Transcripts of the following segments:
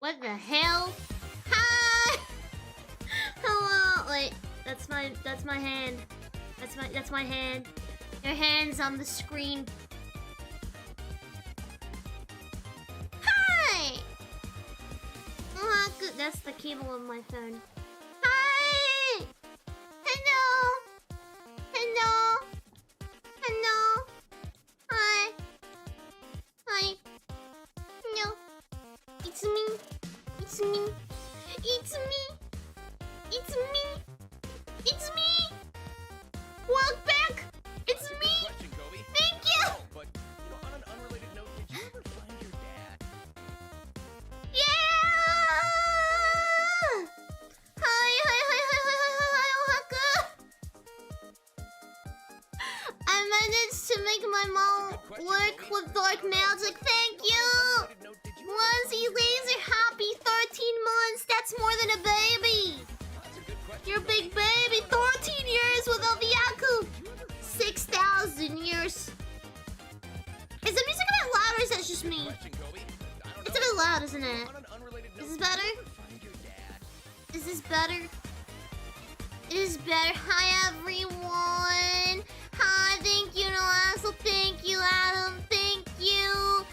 What the hell? Hi! Hello! Wait, that's my hand. That's my hand. Your hand's on the screen. Hi! Oh, good. That's the cable of my phone. Hi! Hello! Hello! Hello! Hi! Hi! No! It's me! It's me! It's me! It's me! It's me! Welcome back! It's me! Thank you! But, you know, on an unrelated note, did you ever find your dad? Yeah! Hi, Oaxaca! I managed to make my mom work with dark magic. Thank you! Onesie Laser, happy 13 months. That's more than a baby. You're a big baby. 13 years without the Aku. 6,000 years. Is the music a bit loud or is that just me? It's a bit loud, isn't it? Is this better? Is this better? Is better. Hi, everyone. Hi, thank you, Noasso. Thank you, Adam. Thank you.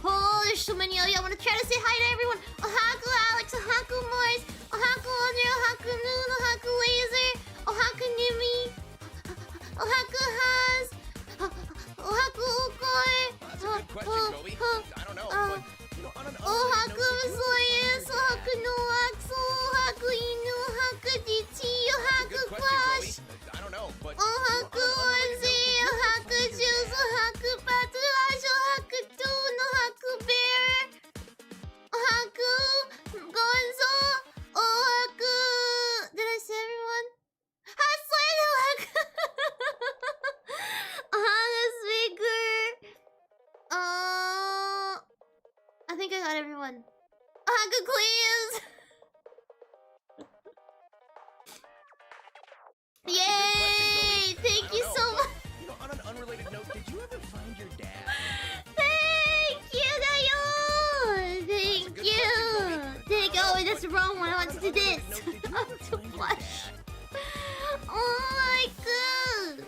Oh, there's so many of you. I want to try to say hi to everyone. Ohaku Alex, Ohaku Morris, Ohaku Andre, Ohaku Noon, Ohaku Laser, Ohaku Nimi, Ohaku Haz, Ohaku Ukoi. That's a good question, Kobe. I don't know, but, you know, on an Ohaku Zoyas, Ohaku Noaxo, Ohaku Inu, Ohaku DT, Ohaku Clash, I don't know, but, Ohaku Ozi, Ohaku Juice, Ohaku Patulash, Ohaku Toon, Ohaku Bear, Ohaku Gonzo, Ohaku. Did I say everyone? Hustling, Ohaku. Ohaku Speaker. I think I got everyone. Ohaku Cleans. Yay! Thank you so much. You know, on an unrelated note, did you ever find your dad? Thank you, Dayo! Thank you! Oh, that's the wrong one. I want to do this. To blush. Oh my god!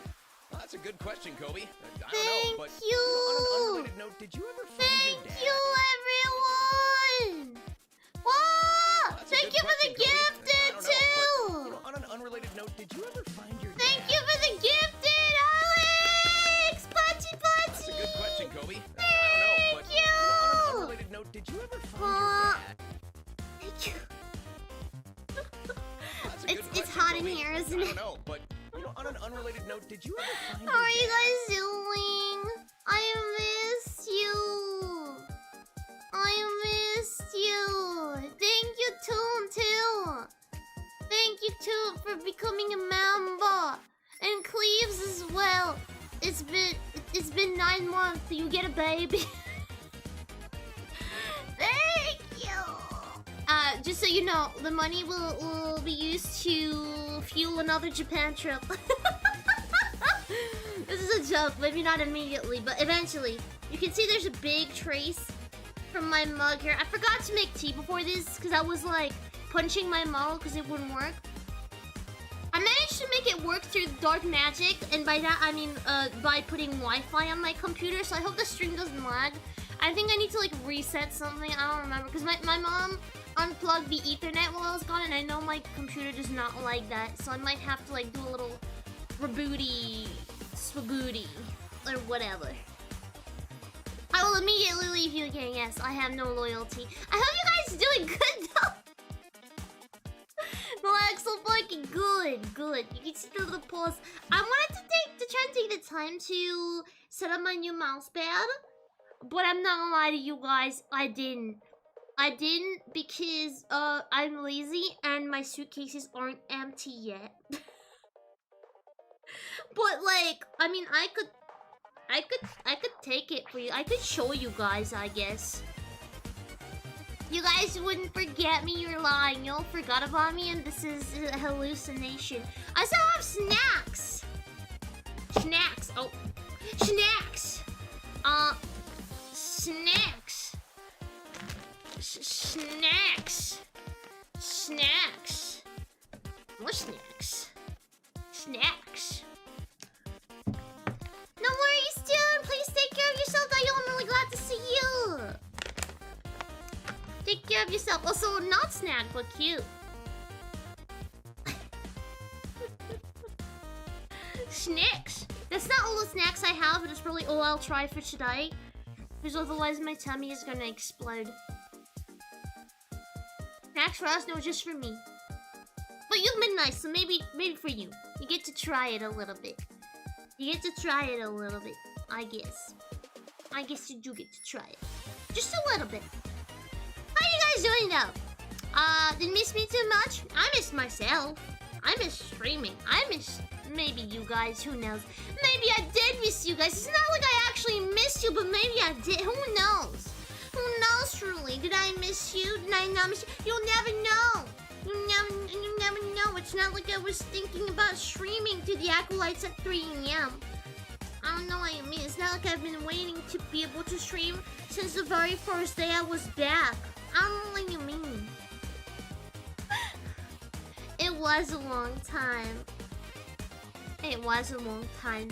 That's a good question, Kobe. I don't Thank know, but, you! on an unrelated note, did you ever find your dad? Thank you, everyone! Wow! Thank you for the gifted, too! On an unrelated note, did you ever find your dad? Thank you for the gifted, Alex! Pachi Pachi! That's a good question, Kobe. Thank I don't know, but, you! on an unrelated note, did you ever find your dad? Thank you. That's a good It's question, hot in Kobe. here, isn't I it? don't know, but, you know, on an unrelated note, did you ever find How your are you dad? guys doing? I missed you. I missed you. Thank you, Toon, too. Thank you, too, for becoming a member. And Cleaves as well. It's been 9 months. You get a baby. Thank you. Just so you know, the money will be used to fuel another Japan trip. This is a joke, maybe not immediately, but eventually. You can see there's a big trace from my mug here. I forgot to make tea before this because I was like punching my mug because it wouldn't work. I managed to make it work through dark magic, and by that I mean by putting Wi-Fi on my computer, so I hope the stream doesn't lag. I think I need to like reset something, I don't remember, because my mom unplugged the Ethernet while I was gone, and I know my computer does not like that, so I might have to like do a little rebooty, swabooty, or whatever. I will immediately leave you again, yes, I have no loyalty. I hope you guys are doing good though! Like so fucking good. You can see the little pause. I wanted to try and take the time to set up my new mouse pad, but I'm not gonna lie to you guys, I didn't because I'm lazy and my suitcases aren't empty yet. But like, I mean, I could take it for you. I could show you guys, I guess. You guys wouldn't forget me, you're lying. You all forgot about me and this is a hallucination. I still have snacks! Snacks! Oh. Snacks! Snacks! Snacks. Snacks. More snacks. Snacks. No worries, dude. Please take care of yourself. I'm really glad to see you. Take care of yourself. Also, not snack, but cute. Snacks. That's not all the snacks I have, but it's probably all I'll try for today. Because otherwise my tummy is gonna explode. Snacks for us, no, just for me. But you've been nice, so maybe for you. You get to try it a little bit. You get to try it a little bit, I guess. I guess you do get to try it. Just a little bit. How you guys doing though? Didn't miss me too much? I missed myself. I miss streaming. I miss maybe you guys, who knows? Maybe I did miss you guys. It's not like I actually missed you, but maybe I did. Who knows? Who knows truly? Did I miss you? Did I not miss you? You'll never know. You never know. It's not like I was thinking about streaming to the Akulytes at 3 AM. I don't know what you mean. It's not like I've been waiting to be able to stream since the very first day I was back. I don't know what you mean. It was a long time. It was a long time.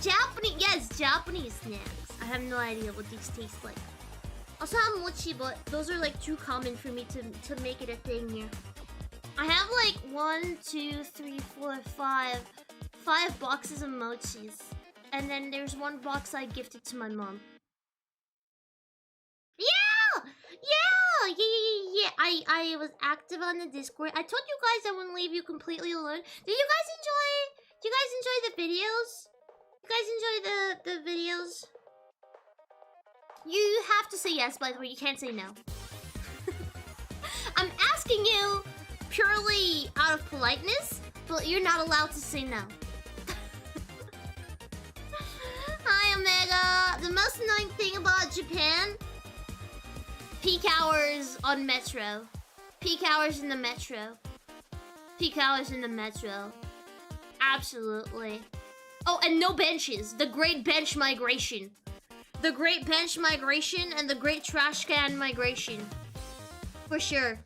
Japanese, yes, Japanese snacks. I have no idea what these taste like. Also have mochi, but those are like too common for me to make it a thing here. I have like 1, 2, 3, 4, 5 boxes of mochis. And then there's one box I gifted to my mom. Yeah. I was active on the Discord. I told you guys I wouldn't leave you completely alone. Do you guys enjoy the videos? You guys enjoy the videos? You have to say yes, by the way. You can't say no. I'm asking you purely out of politeness, but you're not allowed to say no. Hi, Omega. The most annoying thing about Japan: peak hours on Metro. Peak hours in the Metro. Peak hours in the Metro. Absolutely. Oh, and no benches. The great bench migration. The great bench migration and the great trash can migration. For sure.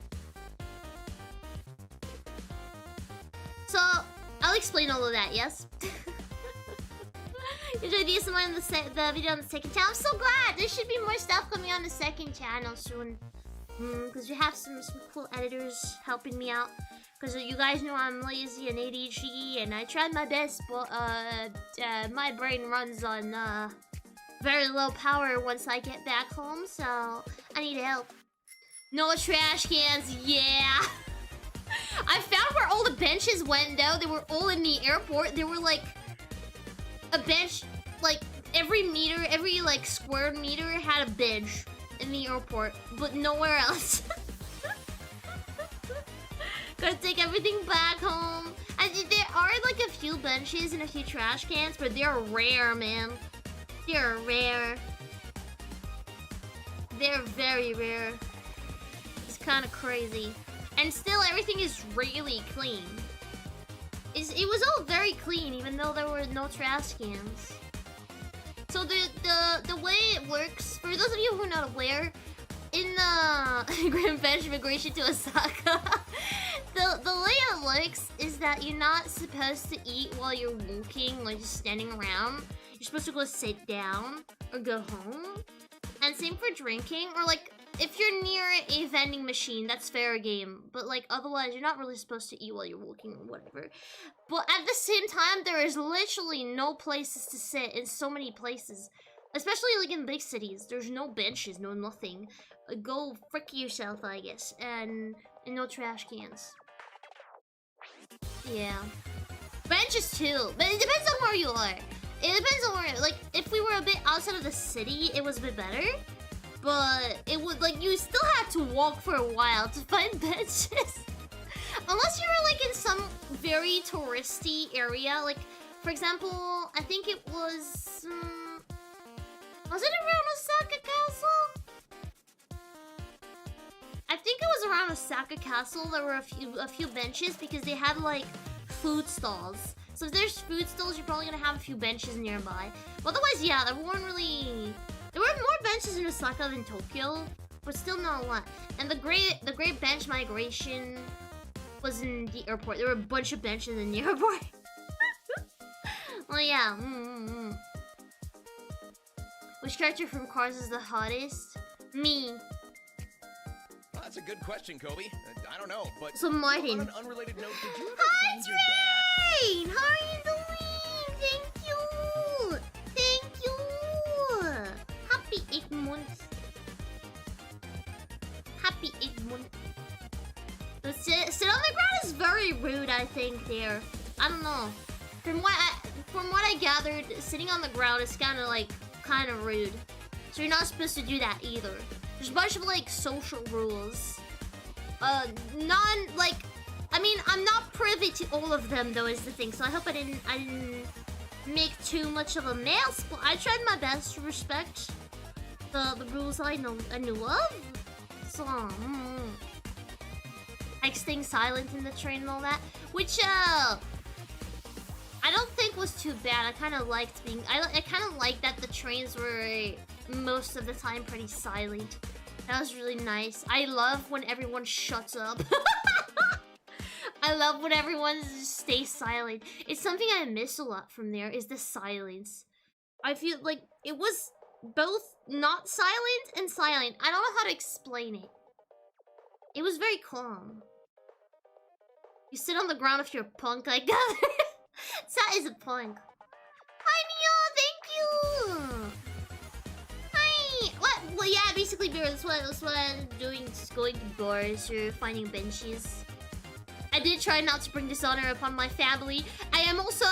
So, I'll explain all of that, yes? Enjoy the ASMR on the video on the second channel. I'm so glad! There should be more stuff coming on the second channel soon. Because we have some cool editors helping me out. Because you guys know I'm lazy and ADHD, and I tried my best, but my brain runs on very low power once I get back home, so I need help. No trash cans, yeah! I found where all the benches went, though. They were all in the airport. They were like a bench, like every meter, every like square meter had a bench in the airport, but nowhere else. Gotta take everything back home. There are like a few benches and a few trash cans, but they're rare, man. They're rare. They're very rare. It's kind of crazy. And still, everything is really clean. It was all very clean, even though there were no trash cans. So the way it works, for those of you who are not aware, in the Grand Bench Migration to Osaka, the way it works is that you're not supposed to eat while you're walking, like just standing around. You're supposed to go sit down or go home. And same for drinking, or like if you're near a vending machine, that's fair game. But like otherwise, you're not really supposed to eat while you're walking or whatever. But at the same time, there is literally no places to sit in so many places. Especially like in big cities, there's no benches, no nothing. Go frick yourself, I guess. And no trash cans. Yeah. Benches too, but it depends on where you are. It depends on where, like, if we were a bit outside of the city, it was a bit better. But it would, like, you still had to walk for a while to find benches. Unless you were, like, in some very touristy area. Like, for example, I think it was... was it around Osaka Castle? I think it was around Osaka Castle. There were a few benches because they had, like, food stalls. So if there's food stalls, you're probably gonna have a few benches nearby. But otherwise, yeah, there weren't really There were more benches in Osaka than Tokyo, but still not a lot. And the great bench migration was in the airport. There were a bunch of benches in the airport. Well, yeah. Which character from Cars is the hottest? Me. Well, that's a good question, Kobe. I don't know, but So Martin. on an unrelated note, did you ever Hi, find your dad? Train! How are you doing? Thank you! Thank you! Happy 8 months. Happy 8 months. The sit on the ground is very rude, I think, there. I don't know. From what I gathered, sitting on the ground is kind of rude. So you're not supposed to do that either. There's a bunch of like social rules. I mean, I'm not privy to all of them though, is the thing. So I hope I didn't make too much of a mess. But I tried my best to respect the rules I knew of. So like staying silent in the train and all that, which I don't think was too bad. I kind of liked being. I kind of liked that the trains were most of the time pretty silent. That was really nice. I love when everyone shuts up. I love when everyone just stays silent. It's something I miss a lot from there, is the silence. I feel like it was both not silent and silent. I don't know how to explain it. It was very calm. You sit on the ground if you're a punk like that. That is a punk. Hi, Mio! Thank you! Hi! What? Well, yeah, basically, that's what I'm doing. Just going to bars or finding benches. I did try not to bring dishonor upon my family. I am also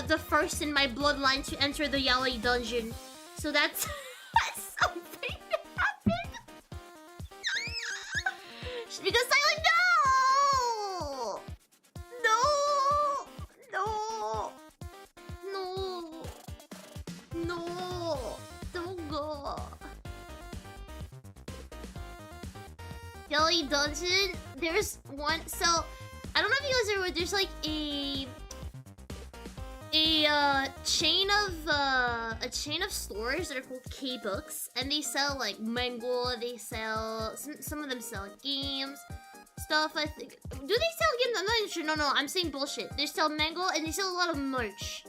the first in my bloodline to enter the yaoi dungeon. So that's, that's something that happened. Because I like, no! No! Don't go. Yaoi dungeon? There's one, so I don't know if you guys are aware, there's like a chain of stores that are called K-Books, and they sell like manga, they sell some of them sell games, stuff, I think. Do they sell games? I'm not even sure. No, I'm saying bullshit. They sell manga and they sell a lot of merch.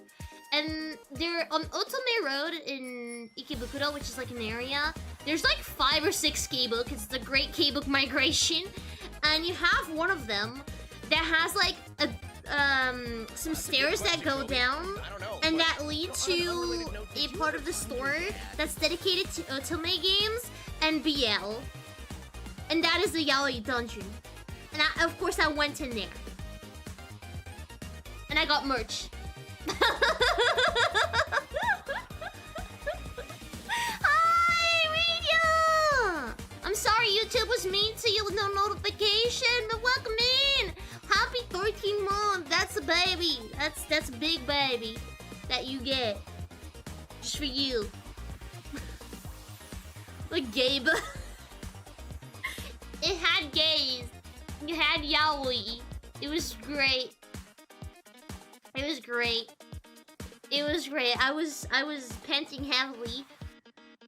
And they're on Otome Road in Ikebukuro, which is like an area. There's like 5 or 6 K-Book. It's the Great K-Book Migration. And you have one of them that has like a some stairs that go down and that lead to a part of the store that's dedicated to Otome games and BL. And that is the yaoi dungeon. And of course I went in there. And I got merch. Hi, Radio! I'm sorry YouTube was mean to you with no notification, but welcome in! Happy 13 months! That's a baby! That's a big baby that you get. Just for you. Like Gabe. It had gays. You had yaoi. It was great. It was great. It was great. I was panting heavily.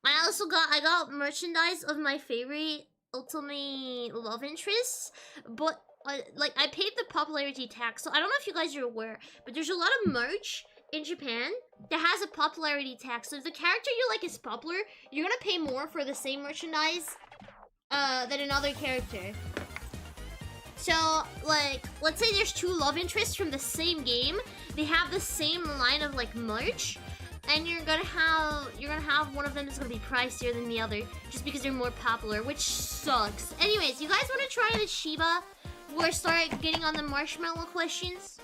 I got merchandise of my favorite Ultimate love interests, but like I paid the popularity tax, so I don't know if you guys are aware, but there's a lot of merch in Japan that has a popularity tax. So if the character you like is popular, you're gonna pay more for the same merchandise than another character. So, like, let's say there's 2 love interests from the same game. They have the same line of like merch, and you're gonna have one of them that's gonna be pricier than the other just because they're more popular, which sucks. Anyways, you guys want to try the Shiba or start getting on the marshmallow questions?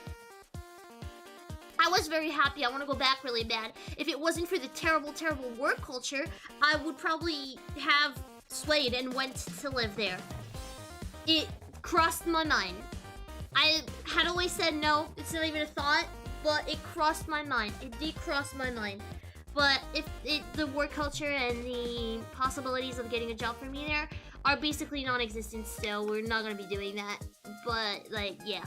I was very happy. I want to go back really bad. If it wasn't for the terrible, terrible work culture, I would probably have swayed and went to live there. It crossed my mind. I had always said no, it's not even a thought, but it crossed my mind. It did cross my mind. But if the work culture and the possibilities of getting a job for me there are basically non-existent still, we're not gonna be doing that. But, like, yeah.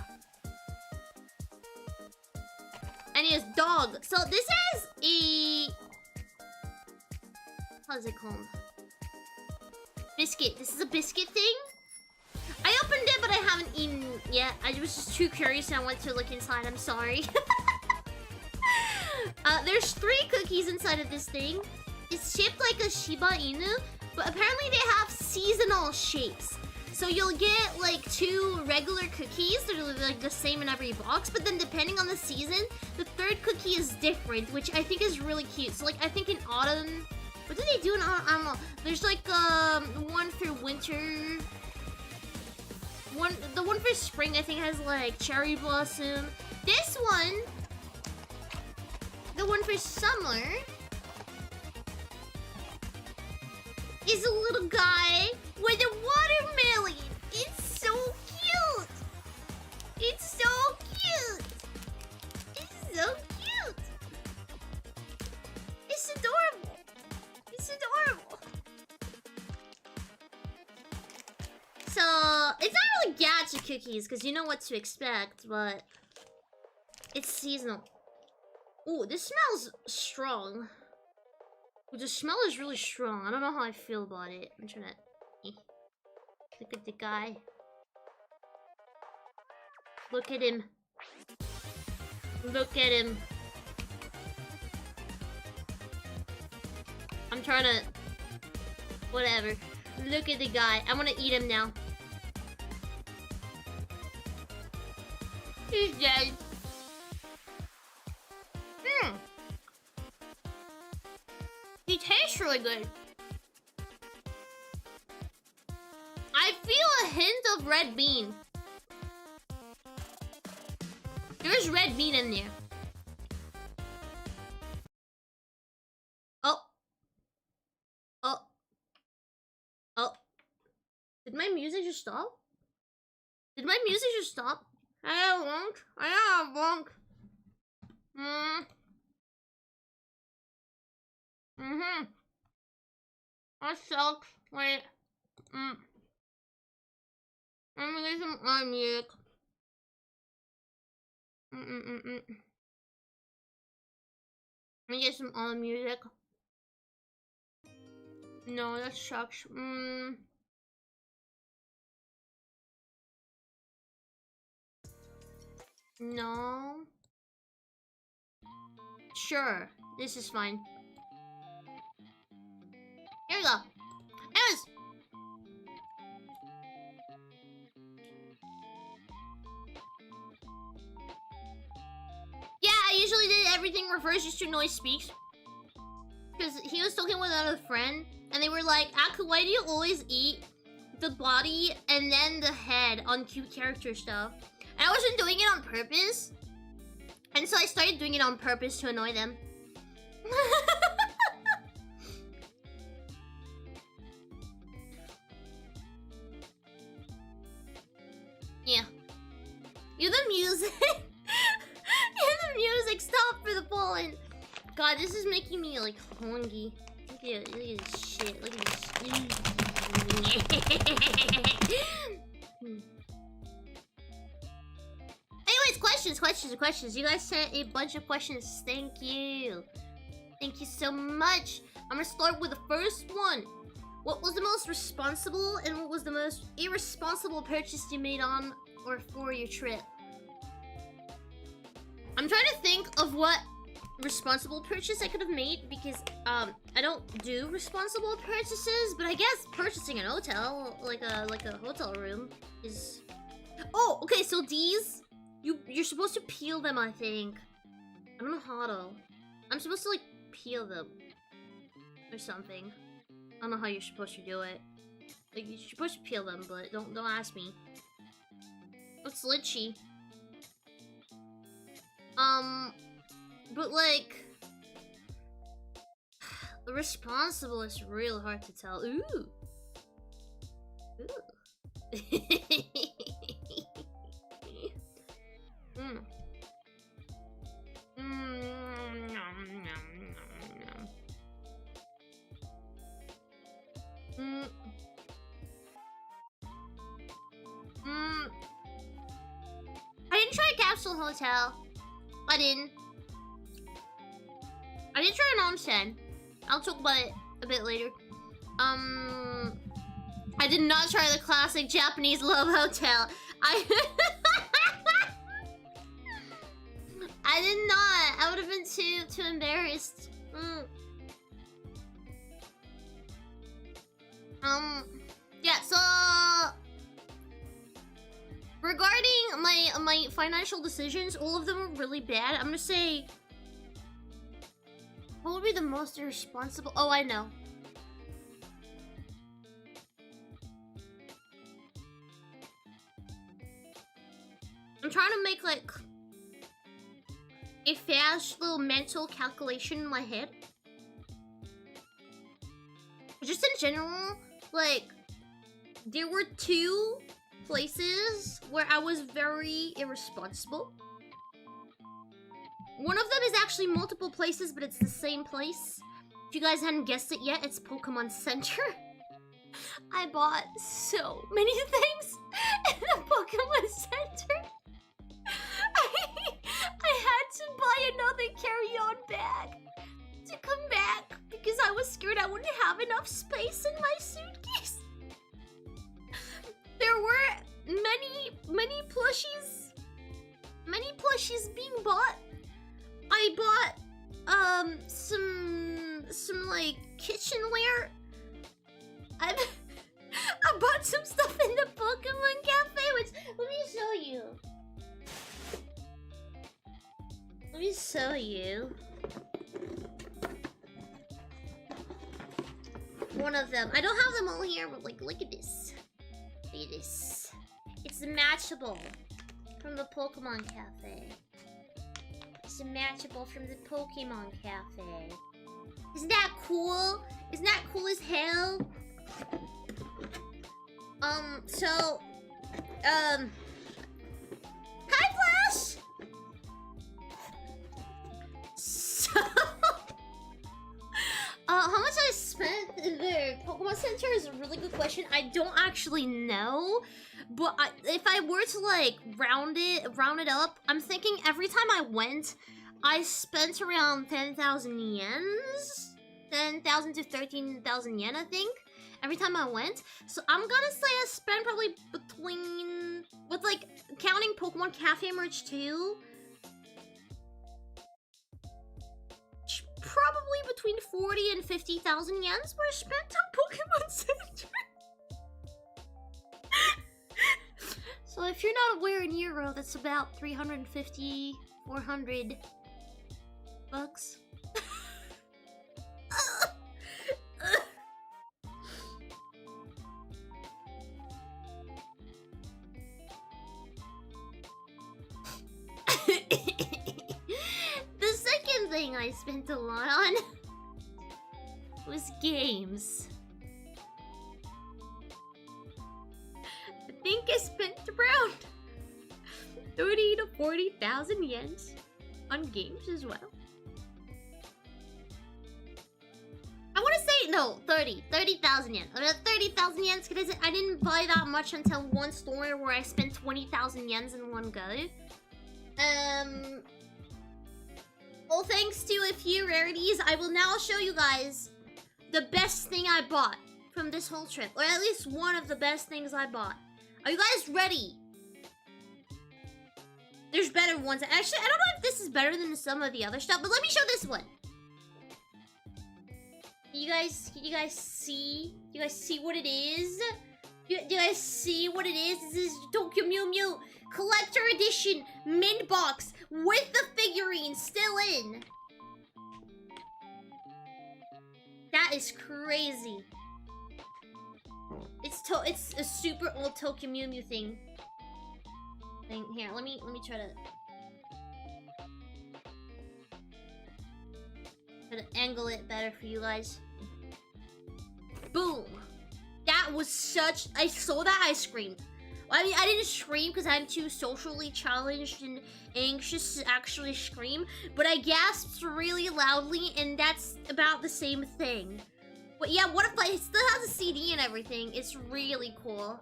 Anyways, dog. So this is How's it called? Biscuit. This is a biscuit thing? I opened it, but I haven't eaten yet. I was just too curious and I went to look inside. I'm sorry. There's 3 cookies inside of this thing. It's shaped like a Shiba Inu, but apparently they have seasonal shapes. So you'll get like 2 regular cookies that are like the same in every box, but then depending on the season, the 3rd cookie is different, which I think is really cute. So like I think in autumn, what do they do in autumn? I don't know. There's like one for winter. The one for spring I think has like cherry blossom. This one, the one for summer, is a little guy with a watermelon. It's so cute. It's so cute. It's so cute. It's adorable. It's adorable. So, it's not really gacha cookies, because you know what to expect, but it's seasonal. Ooh, this smells strong. Ooh, the smell is really strong. I don't know how I feel about it. I'm trying to... Look at the guy. Look at him. Look at him. I'm trying to... Whatever. Look at the guy. I'm gonna eat him now. He's dead. He tastes really good. I feel a hint of red bean. There's red bean in there. Oh. Oh. Oh. Did my music just stop? Did my music just stop? I got a wonk. I got a wonk. That sucks. Wait. Let me get some other music. Let me get some other music. No, that sucks. No. Sure, this is fine. Here we go. Anyways. Yeah, I usually did everything refers just to noise speaks. Because he was talking with another friend, and they were like, Aku, why do you always eat the body and then the head on cute character stuff? And I wasn't doing it on purpose. And so I started doing it on purpose to annoy them. Yeah. You the music. You the music. Stop for the pollen. God, this is making me like hungry. Look at this shit. Look at this. Anyways, questions. You guys sent a bunch of questions. Thank you. Thank you so much. I'm gonna start with the first one. What was the most responsible and what was the most irresponsible purchase you made on or for your trip? I'm trying to think of what responsible purchase I could have made because I don't do responsible purchases, but I guess purchasing an hotel, like a hotel room is... Oh, okay, so these you're supposed to peel them, I think. I don't know how to. I'm supposed to like peel them or something. I don't know how you're supposed to do it. Like you're supposed to peel them, but don't ask me. It's litchy. But like responsible is real hard to tell. Ooh. I didn't try a capsule hotel. I didn't try an onsen. I'll talk about it a bit later. I did not try the classic Japanese love hotel. I did not. I would have been too embarrassed. Yeah, so regarding my financial decisions, all of them were really bad. I'm gonna say, what would be the most irresponsible? Oh, I know. I'm trying to make like a fast little mental calculation in my head. Just in general, like, there were 2 places where I was very irresponsible. One of them is actually multiple places, but it's the same place. If you guys hadn't guessed it yet, it's Pokemon Center. I bought so many things in the Pokemon Center. I had to buy another carry-on bag to come back because I was scared I wouldn't have enough space in my suitcase. There were many plushies being bought. I bought some like kitchenware. I bought some stuff in the Pokemon Cafe, which let me show you. Let me show you. One of them. I don't have them all here, but like, look at this. Look at this. It's the Matchable from the Pokemon Cafe. It's a Matchable from the Pokemon Cafe. Isn't that cool? Isn't that cool as hell? Hi, Flash! So, how much I spent in the Pokemon Center is a really good question. I don't actually know, but if I were to like round it up, I'm thinking every time I went, I spent around 10,000 yens, 10,000 to 13,000 yen, I think, every time I went. So I'm gonna say I spent probably between, with like counting Pokemon Cafe merch too, probably between 40 and 50,000 yens were spent on Pokemon Center. So if you're not aware in Euro, that's about 350, 400 bucks. The second thing I spent a lot on was games. I think I spent around 30 to 40,000 yens on games as well. I want to say, no, 30,000 yen. 30,000 yens, because I didn't buy that much until one store where I spent 20,000 yens in one go. Well, thanks to a few rarities, I will now show you guys the best thing I bought from this whole trip. Or at least one of the best things I bought. Are you guys ready? There's better ones. Actually, I don't know if this is better than some of the other stuff, but let me show this one. Can you guys see? Do you guys see what it is? Do you guys see what it is? This is Tokyo Mew Mew Collector Edition Mint Box with the figurine still in. That is crazy. It's a super old Tokyo Mew Mew thing. Here, let me try to angle it better for you guys. Boom! That was such... I saw that, I screamed. I mean, I didn't scream because I'm too socially challenged and anxious to actually scream, but I gasped really loudly, and that's about the same thing. But yeah, what if it still has a CD and everything? It's really cool.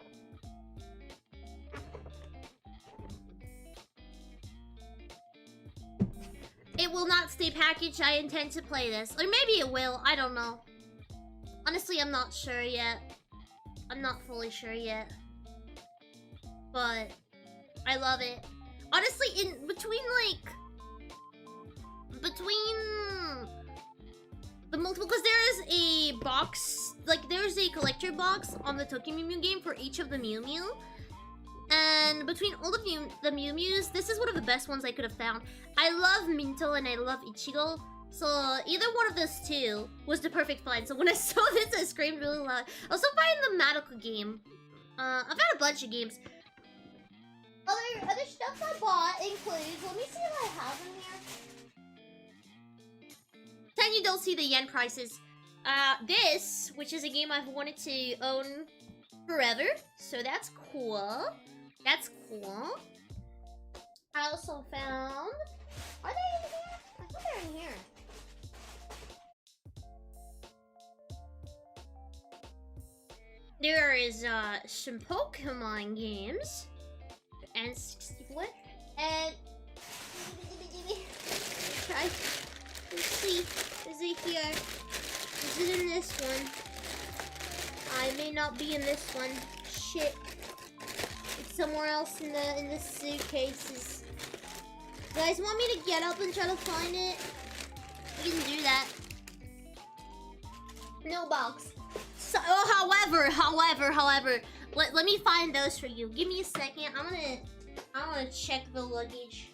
It will not stay packaged. I intend to play this. Or maybe it will. I don't know. Honestly, I'm not sure yet. I'm not fully sure yet. But I love it. Honestly, in between the multiple, because there is a box, like there's a collector box on the Tokyo Mew Mew game for each of the Mew Mew. And between all of the Mew Mews, this is one of the best ones I could have found. I love Minto and I love Ichigo. So either one of those two was the perfect find. So when I saw this, I screamed really loud. I also find the Madoka game. I've had a bunch of games. Other stuff I bought includes, let me see what I have in here. Then you don't see the yen prices. This, which is a game I've wanted to own forever. So that's cool. That's cool. I also found... Are they in here? I thought they were in here. There is some Pokemon games. And 64. And... Try. Let's see. Is it here? Is it in this one? I may not be in this one. Shit. It's somewhere else in the suitcases. You guys want me to get up and try to find it? We can do that. No box. So, however, let me find those for you. Give me a second. I'm gonna check the luggage.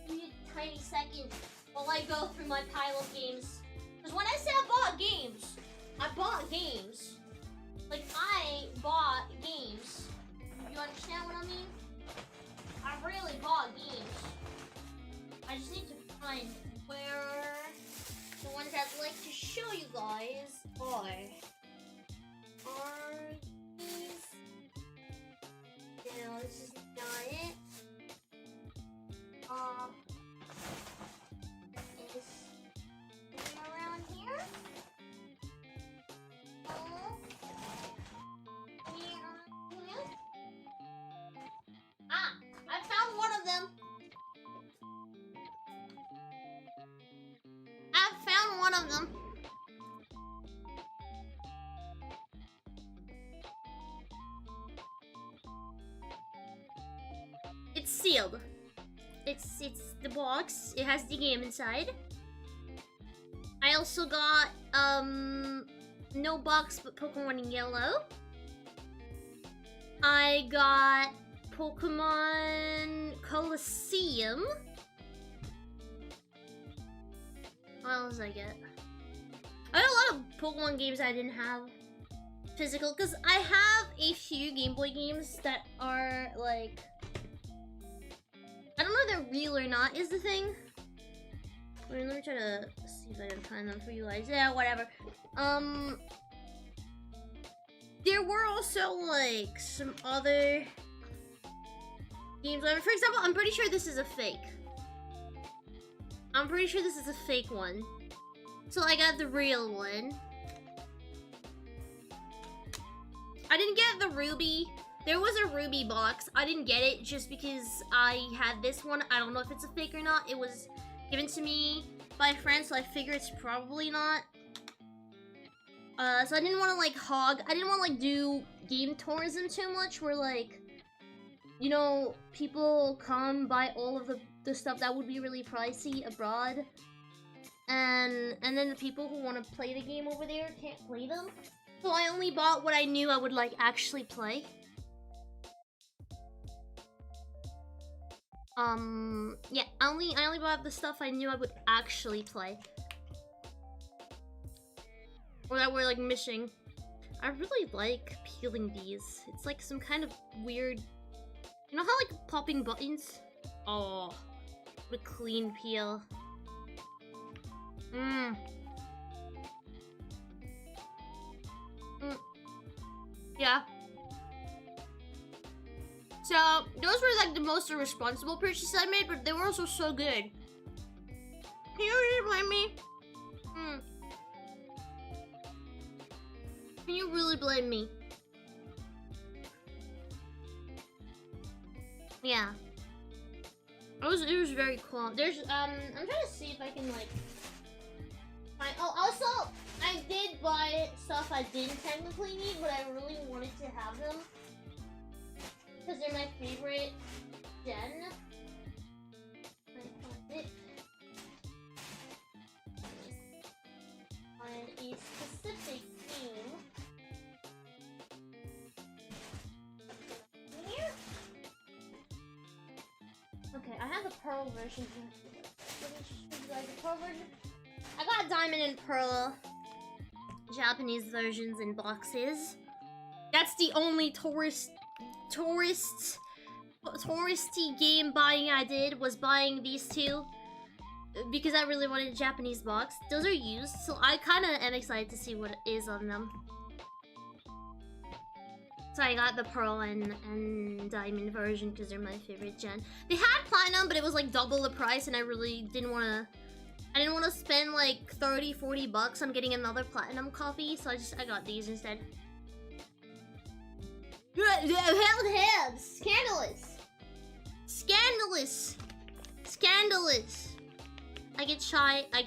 Give me a tiny second while I go through my pile of games. Because when I say I bought games, I bought games. Like, I bought games. You understand what I mean? I really bought games. I just need to find where the ones I'd like to show you guys are. Are these? No, this is not it. Is it around here? Here? Ah, I found one of them. I found one of them. It's sealed. It's the box. It has the game inside. I also got no box but Pokemon Yellow. I got Pokemon Colosseum. What else did I get? I had a lot of Pokemon games I didn't have physical because I have a few Game Boy games that are like, I don't know if they're real or not is the thing. Wait, let me try to see if I can find them for you guys. Yeah, whatever. There were also like some other games. For example, I'm pretty sure this is a fake. I'm pretty sure this is a fake one. So I got the real one. I didn't get the Ruby. There was a Ruby box. I didn't get it just because I had this one. I don't know if it's a fake or not. It was given to me by a friend, so I figure it's probably not. So I didn't want to like hog. I didn't want to like do game tourism too much where like, you know, people come buy all of the stuff that would be really pricey abroad. And then the people who want to play the game over there can't play them. So I only bought what I knew I would like actually play. Yeah, I only bought the stuff I knew I would actually play. Or that we're like missing. I really like peeling these. It's like some kind of weird, you know how like popping buttons? Oh, what a clean peel. Yeah. So, those were like the most irresponsible purchases I made, but they were also so good. Can you really blame me? Can you really blame me? Yeah. It was very cool. There's, I'm trying to see if I can like find, oh, also, I did buy stuff I didn't technically need, but I really wanted to have them. Because they're my favorite gen. On a specific theme. Here? Okay, I have the pearl version here. Let me show you guys the pearl version. I got diamond and pearl Japanese versions in boxes. That's the only touristy game buying I did, was buying these two because I really wanted a Japanese box. Those are used, so I kind of am excited to see what is on them. So I got the pearl and diamond version because they're my favorite gen. They had platinum, but it was like double the price, and I really didn't want to. I didn't want to spend like 30-40 bucks on getting another platinum copy, so I got these instead. Held scandalous. Scandalous. Scandalous. I get shy. I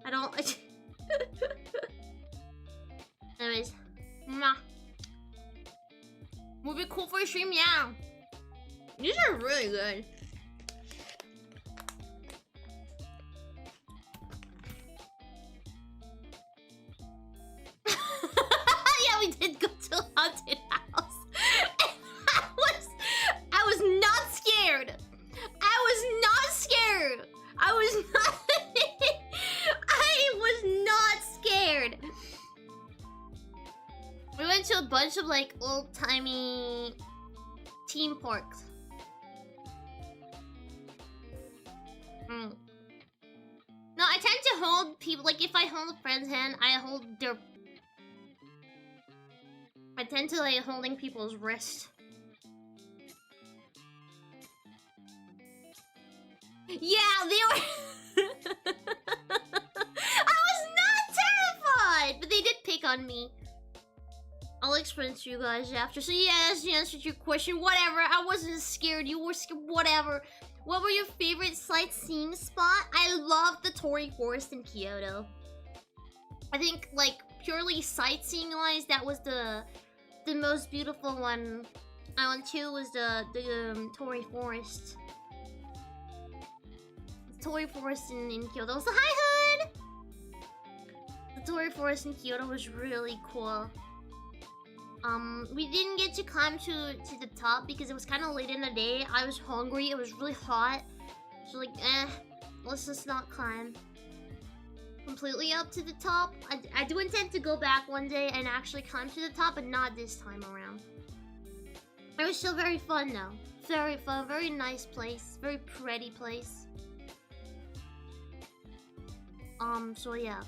don't. Anyways. Mwah. Would be cool for a stream, yeah. These are really good. Yeah, we did go to a haunted house. I was not scared. I was not scared. I was not scared. We went to a bunch of like old-timey theme parks. No, I tend to hold people, like if I hold a friend's hand, I tend to like holding people's wrist. Yeah, they were. I was not terrified, but they did pick on me. I'll explain to you guys after. So yeah, that's the answer to your question. Whatever, I wasn't scared. You were scared. Whatever. What were your favorite sightseeing spot? I love the Torii Forest in Kyoto. I think, like, purely sightseeing-wise, that was the most beautiful one I went to, was the Torii Forest. The Torii Forest in Kyoto. So hi, Hood! The Torii Forest in Kyoto was really cool. We didn't get to climb to the top because it was kind of late in the day. I was hungry. It was really hot. So like, let's just not climb completely up to the top. I do intend to go back one day and actually climb to the top, but not this time around. It was still very fun though. Very fun. Very nice place. Very pretty place. So yeah.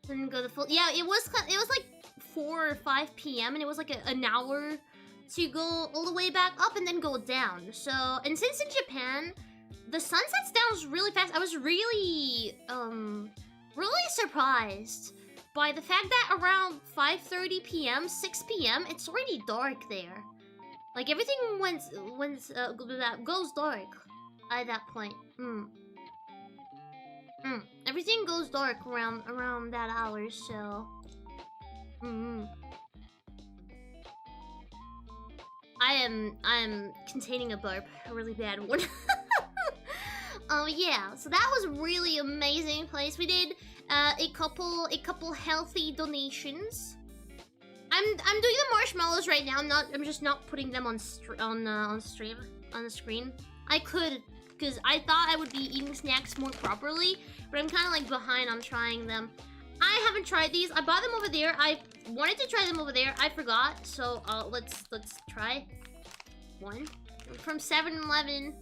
Didn't go the full. Yeah, it was like 4 or 5 p.m. and it was like an hour to go all the way back up and then go down. So, and since in Japan the sun sets down really fast, I was really really surprised by the fact that around 5:30 p.m., 6 p.m. it's already dark there. Like everything goes dark at that point. Everything goes dark around that hour, so I am containing a burp, a really bad one. Yeah, so that was really amazing place. We did a couple healthy donations. I'm doing the marshmallows right now. I'm just not putting them on the screen. I could, because I thought I would be eating snacks more properly, but I'm kind of like behind on trying them. I haven't tried these. I bought them over there. I wanted to try them over there. I forgot. So let's try one from 7-Eleven.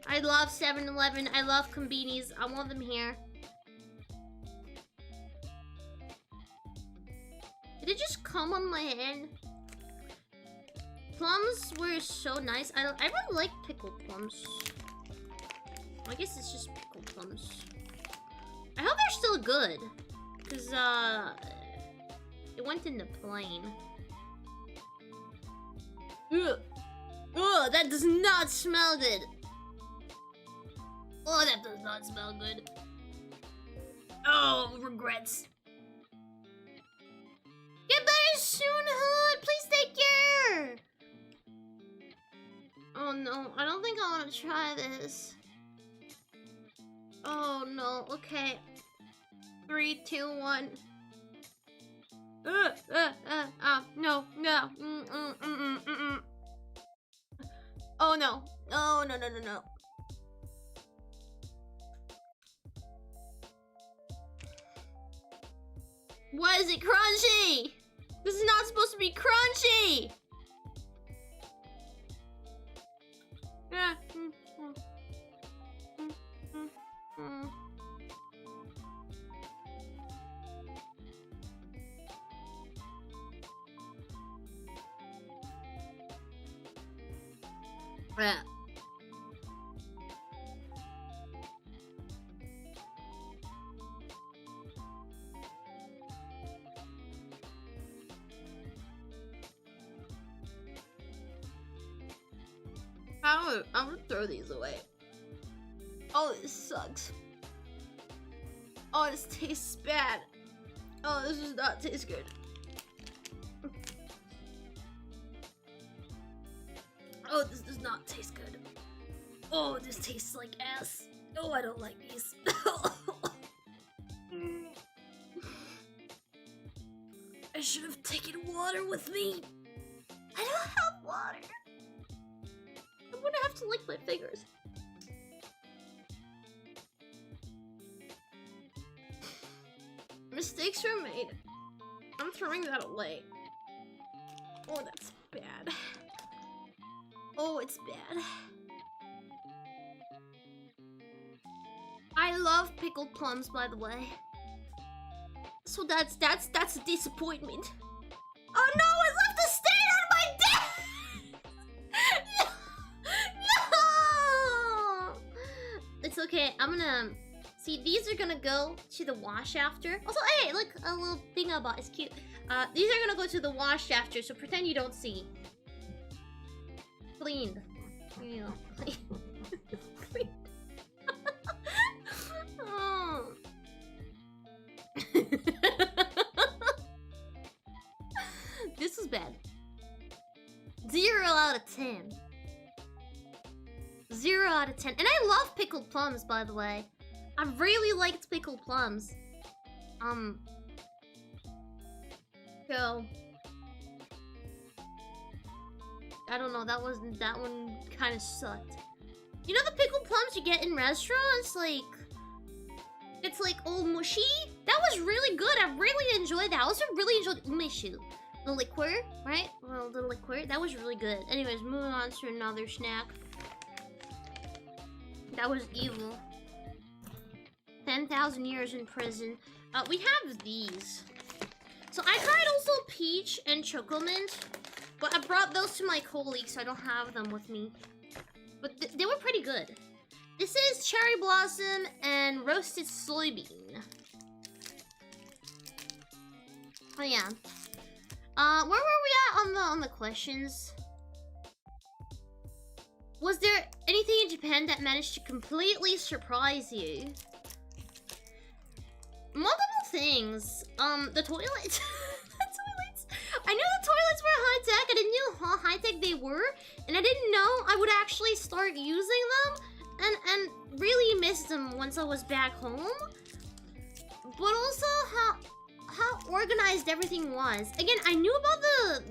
I love 7-Eleven. I love Kombinis. I want them here. Did it just come on my hand? Plums were so nice. I really like pickled plums. I guess it's just pickled plums. I hope they're still good, cause it went in the plane. Ugh. Oh, that does not smell good. Oh, that does not smell good. Oh, regrets. Get better soon, Hood. Please take care. Oh no, I don't think I want to try this. Oh no, okay. 3, 2, 1. No. Oh no. Oh no. Why is it crunchy? This is not supposed to be crunchy. I'm gonna throw these away. Oh, this sucks. Oh, this tastes bad. Oh, this does not taste good. Oh, this does not taste good. Oh, this tastes like ass. Oh, I don't like these. I should have taken water with me. I don't have water. I'm gonna have to lick my fingers. Mistakes were made. I'm throwing that away. Oh, that's bad. Oh, it's bad. I love pickled plums, by the way. So that's a disappointment. Oh no, I left a stain on my desk! No! It's okay, I'm gonna... See, these are gonna go to the wash after. Also, hey, look, a little thing I bought, it's cute. These are gonna go to the wash after, so pretend you don't see. Cleaned. Yeah, clean. Cleaned. Oh. This is bad. 0 out of 10. 0 out of 10. And I love pickled plums, by the way. I really liked pickled plums. So I don't know, that one kind of sucked. You know the pickled plums you get in restaurants? Like, it's like all mushy? That was really good. I really enjoyed that. I also really enjoyed umeshu. The liqueur, right? Well, the liqueur, that was really good. Anyways, moving on to another snack. That was evil. 10,000 years in prison. We have these. So I tried also peach and chocomint, but I brought those to my colleague, so I don't have them with me. But they were pretty good. This is cherry blossom and roasted soybean. Oh yeah. Where were we at on the questions? Was there anything in Japan that managed to completely surprise you? Multiple things. The toilets. The toilets. I knew the toilets were high tech. I didn't know how high tech they were, and I didn't know I would actually start using them, and really miss them once I was back home. But also how organized everything was. Again, I knew about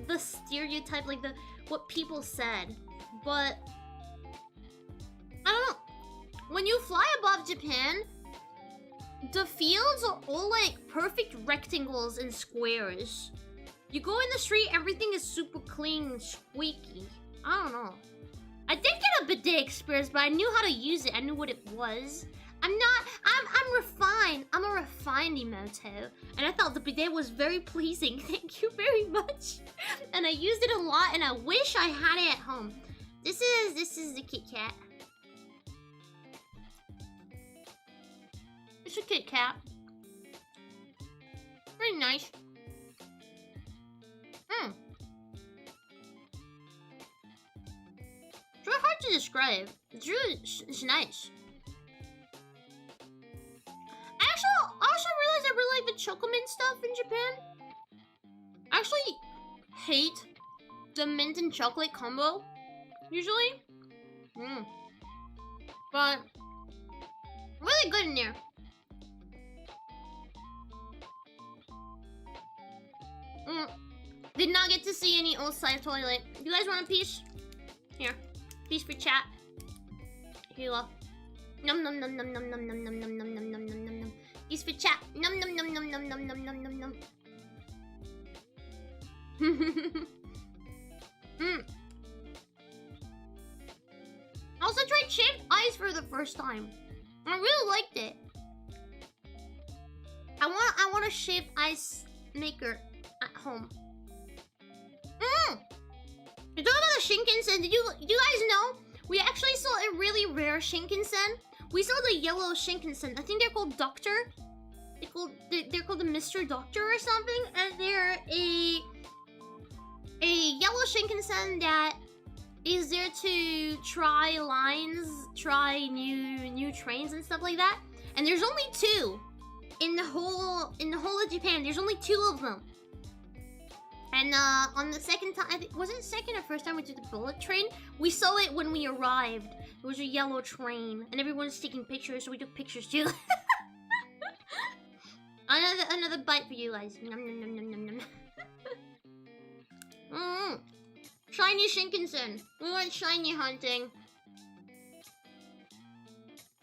the stereotype, like what people said, but I don't know. When you fly above Japan, the fields are all like perfect rectangles and squares. You go in the street, everything is super clean and squeaky. I don't know. I did get a bidet experience, but I knew how to use it. I knew what it was. I'm refined. I'm a refined emoto. And I thought the bidet was very pleasing. Thank you very much. And I used it a lot, and I wish I had it at home. This is the Kit Kat. It's a Kit Kat. Very nice. hard to describe. It's really it's nice. Actually, I also realized I really like the chocolate stuff in Japan. I actually hate the mint and chocolate combo, usually. But really good in there. Did not get to see any old side toilet. You guys want a piece? Here. Piece for chat. Here you go. Num num num num num num num num num num num num num num num. Piece for chat. Num num num num num num num num num num. I also tried shaved ice for the first time. I really liked it. I want a shaved ice maker at home. You're talking about the Shinkansen. Did you guys know we actually saw a really rare Shinkansen? We saw the yellow Shinkansen. I think they're called Doctor. They're called the Mr. Doctor or something, and they're a yellow Shinkansen that is there to try lines, try new trains and stuff like that. And there's only 2 in the whole of Japan. There's only 2 of them. And on the second time, I think, was it second or first time we did the bullet train? We saw it when we arrived. It was a yellow train, and everyone was taking pictures, so we took pictures too. another bite for you guys. Nom nom nom nom nom nom. Shiny Shinkansen. We went shiny hunting.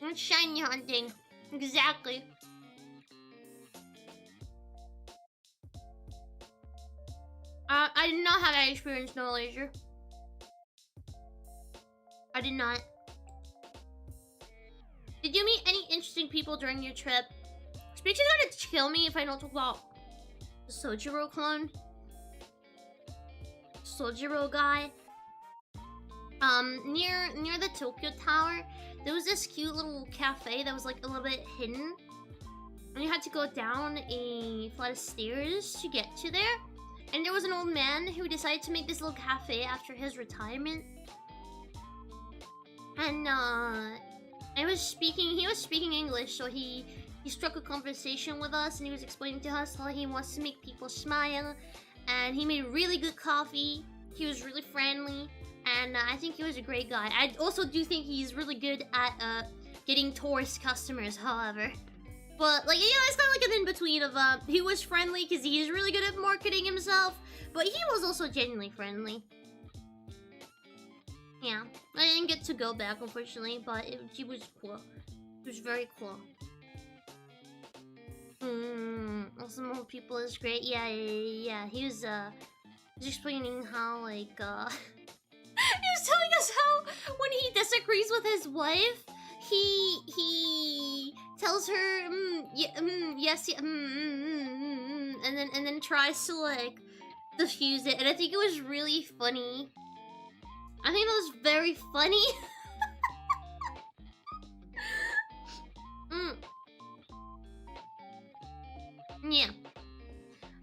We went shiny hunting. Exactly. I did not have that experience, no laser. I did not. Did you meet any interesting people during your trip? Speaks is gonna kill me if I don't talk about the Sojiro clone. Sojiro guy. Near the Tokyo Tower, there was this cute little cafe that was like a little bit hidden. And you had to go down a flight of stairs to get to there. And there was an old man who decided to make this little cafe after his retirement. And he was speaking English, so he struck a conversation with us, and he was explaining to us how he wants to make people smile. And he made really good coffee. He was really friendly, and I think he was a great guy. I also do think he's really good at getting tourist customers, however. But, like, you know, it's kind of like an in-between of, he was friendly because he's really good at marketing himself, but he was also genuinely friendly. Yeah, I didn't get to go back, unfortunately, but he was cool. He was very cool. Also, more people is great. Yeah. He was explaining how, like, he was telling us how when he disagrees with his wife, he tells her yes, and then tries to like diffuse it, and I think it was really funny. I think it was very funny. Yeah.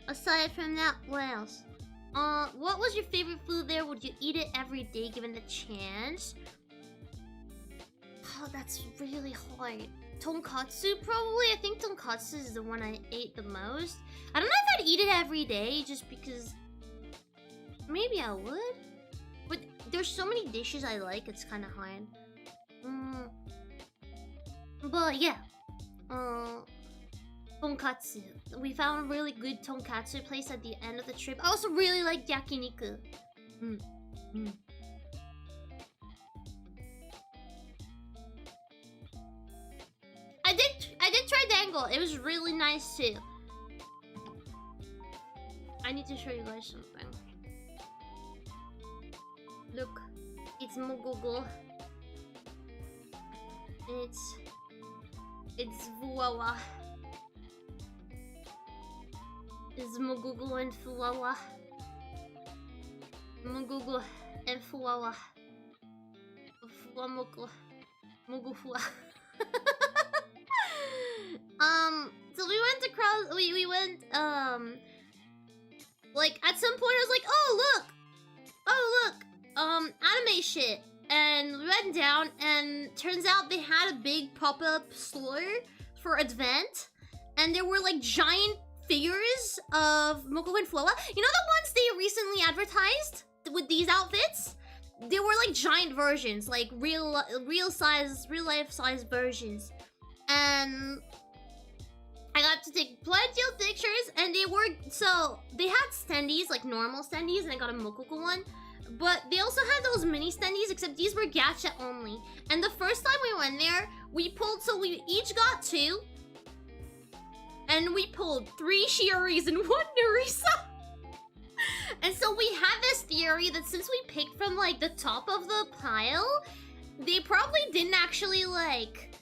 Aside from that, what else? What was your favorite food there? Would you eat it every day given the chance? Oh, that's really hard. Tonkatsu, probably. I think tonkatsu is the one I ate the most. I don't know if I'd eat it every day, just because... Maybe I would? But there's so many dishes I like, it's kind of hard. But yeah. Tonkatsu. We found a really good tonkatsu place at the end of the trip. I also really like yakiniku. I did try dangle. It was really nice too. I need to show you guys something. Look, it's Mogogo. It's Vuawa. It's Mogogo and Fuawa. Mogogo and Fuawa. Fuamoko. Mogofua. So we went across. We went. Like at some point, I was like, oh look, anime shit, and we went down, and turns out they had a big pop-up store for Advent, and there were like giant figures of Mokoko and Floa. You know the ones they recently advertised with these outfits? They were like giant versions, like real life size versions, and I got to take plenty of pictures. And they had standees, like normal standees, and I got a Mokoko one. But they also had those mini standees, except these were gacha only. And the first time we went there, we each got 2. And we pulled 3 Shioris and 1 Nerissa. And so we had this theory that since we picked from like the top of the pile, they probably didn't actually like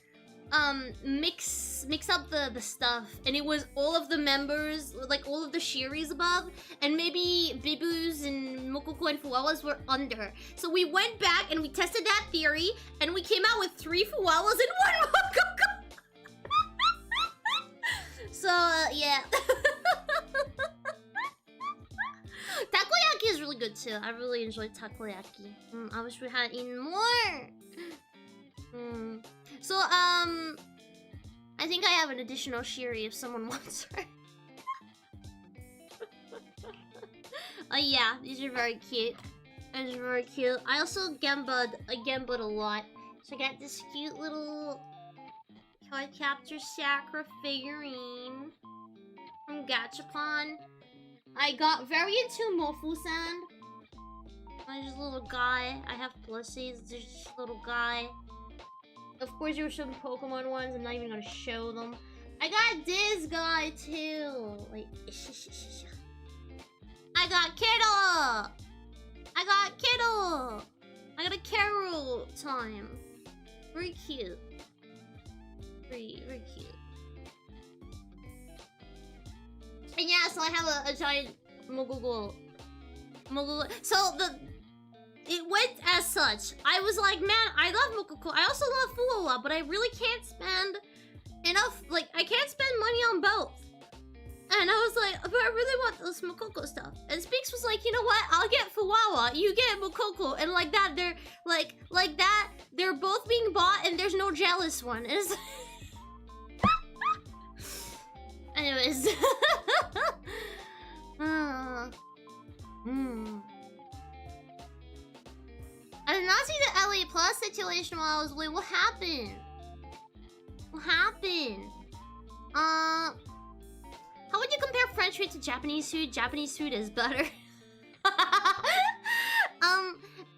mix up the stuff, and it was all of the members, like all of the Shiris above, and maybe Bibus and Mokoko and Fuwawas were under. So we went back and we tested that theory, and we came out with 3 Fuwawas and 1 Mokoko. So yeah. Takoyaki is really good too. I really enjoyed takoyaki. I wish we had eaten more. So, I think I have an additional Shiri if someone wants her. Oh yeah, these are very cute. These are very cute. I also gembud a lot. So I got this cute little Card Capture Sakura figurine from Gachapon. I got very into Mofu-san. There's just a little guy. I have plushies. There's just a little guy. Of course, there were some Pokemon ones. I'm not even gonna show them. I got this guy too. Wait. I got Kiddo. I got Kiddo. I got a Carol time. Very cute. Very cute. And yeah, so I have a giant Mogogo. So it went as such. I was like, man, I love Mokoko. I also love Fuola, but I really can't spend enough. Like, I can't spend money on both. And I was like, but I really want this Mokoko stuff. And Speaks was like, you know what? I'll get Fuwawa. You get Mokoko. And like that, they're both being bought, and there's no jealous one. It's anyways. I did not see the LA Plus situation while I was away. What happened? What happened? How would you compare French food to Japanese food? Japanese food is better. I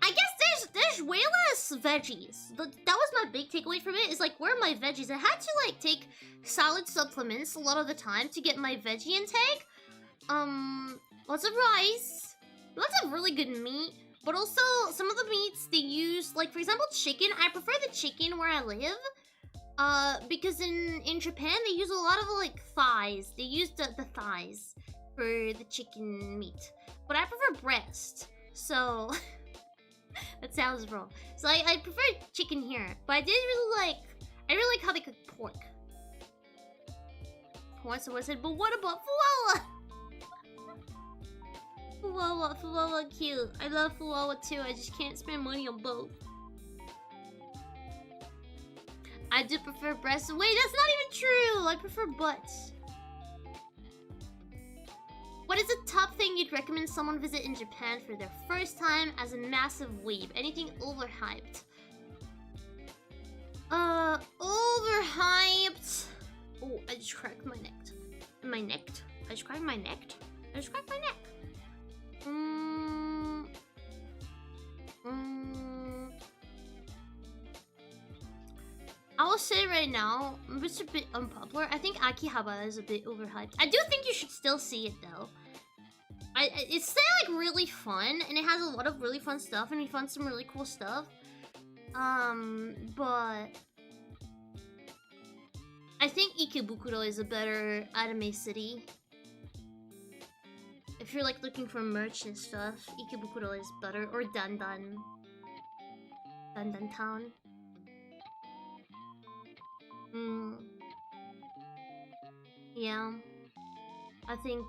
guess there's way less veggies. That was my big takeaway from it. Is like, where are my veggies? I had to like take solid supplements a lot of the time to get my veggie intake. Lots of rice, lots of really good meat, but also some of the meats they use, like for example chicken. I prefer the chicken where I live, because in Japan they use a lot of like thighs. They use the thighs for the chicken meat, but I prefer breast. So that sounds wrong. So I prefer chicken here, but I really like how they cook pork. Someone said, but what about Fuwawa? Fuwawa cute. I love Fuwawa too. I just can't spend money on both. I do prefer breasts. Wait, that's not even true. I prefer butts. What is the top thing you'd recommend someone visit in Japan for their first time as a massive weeb? Anything overhyped? Overhyped. Oh, I just cracked my neck. I just cracked my neck. I will say right now, it's a bit unpopular. I think Akihabara is a bit overhyped. I do think you should still see it though. It's still like really fun, and it has a lot of really fun stuff, and we found some really cool stuff. But I think Ikebukuro is a better anime city. If you're like looking for merch and stuff, Ikebukuro is better, or Dandan Town. Yeah, I think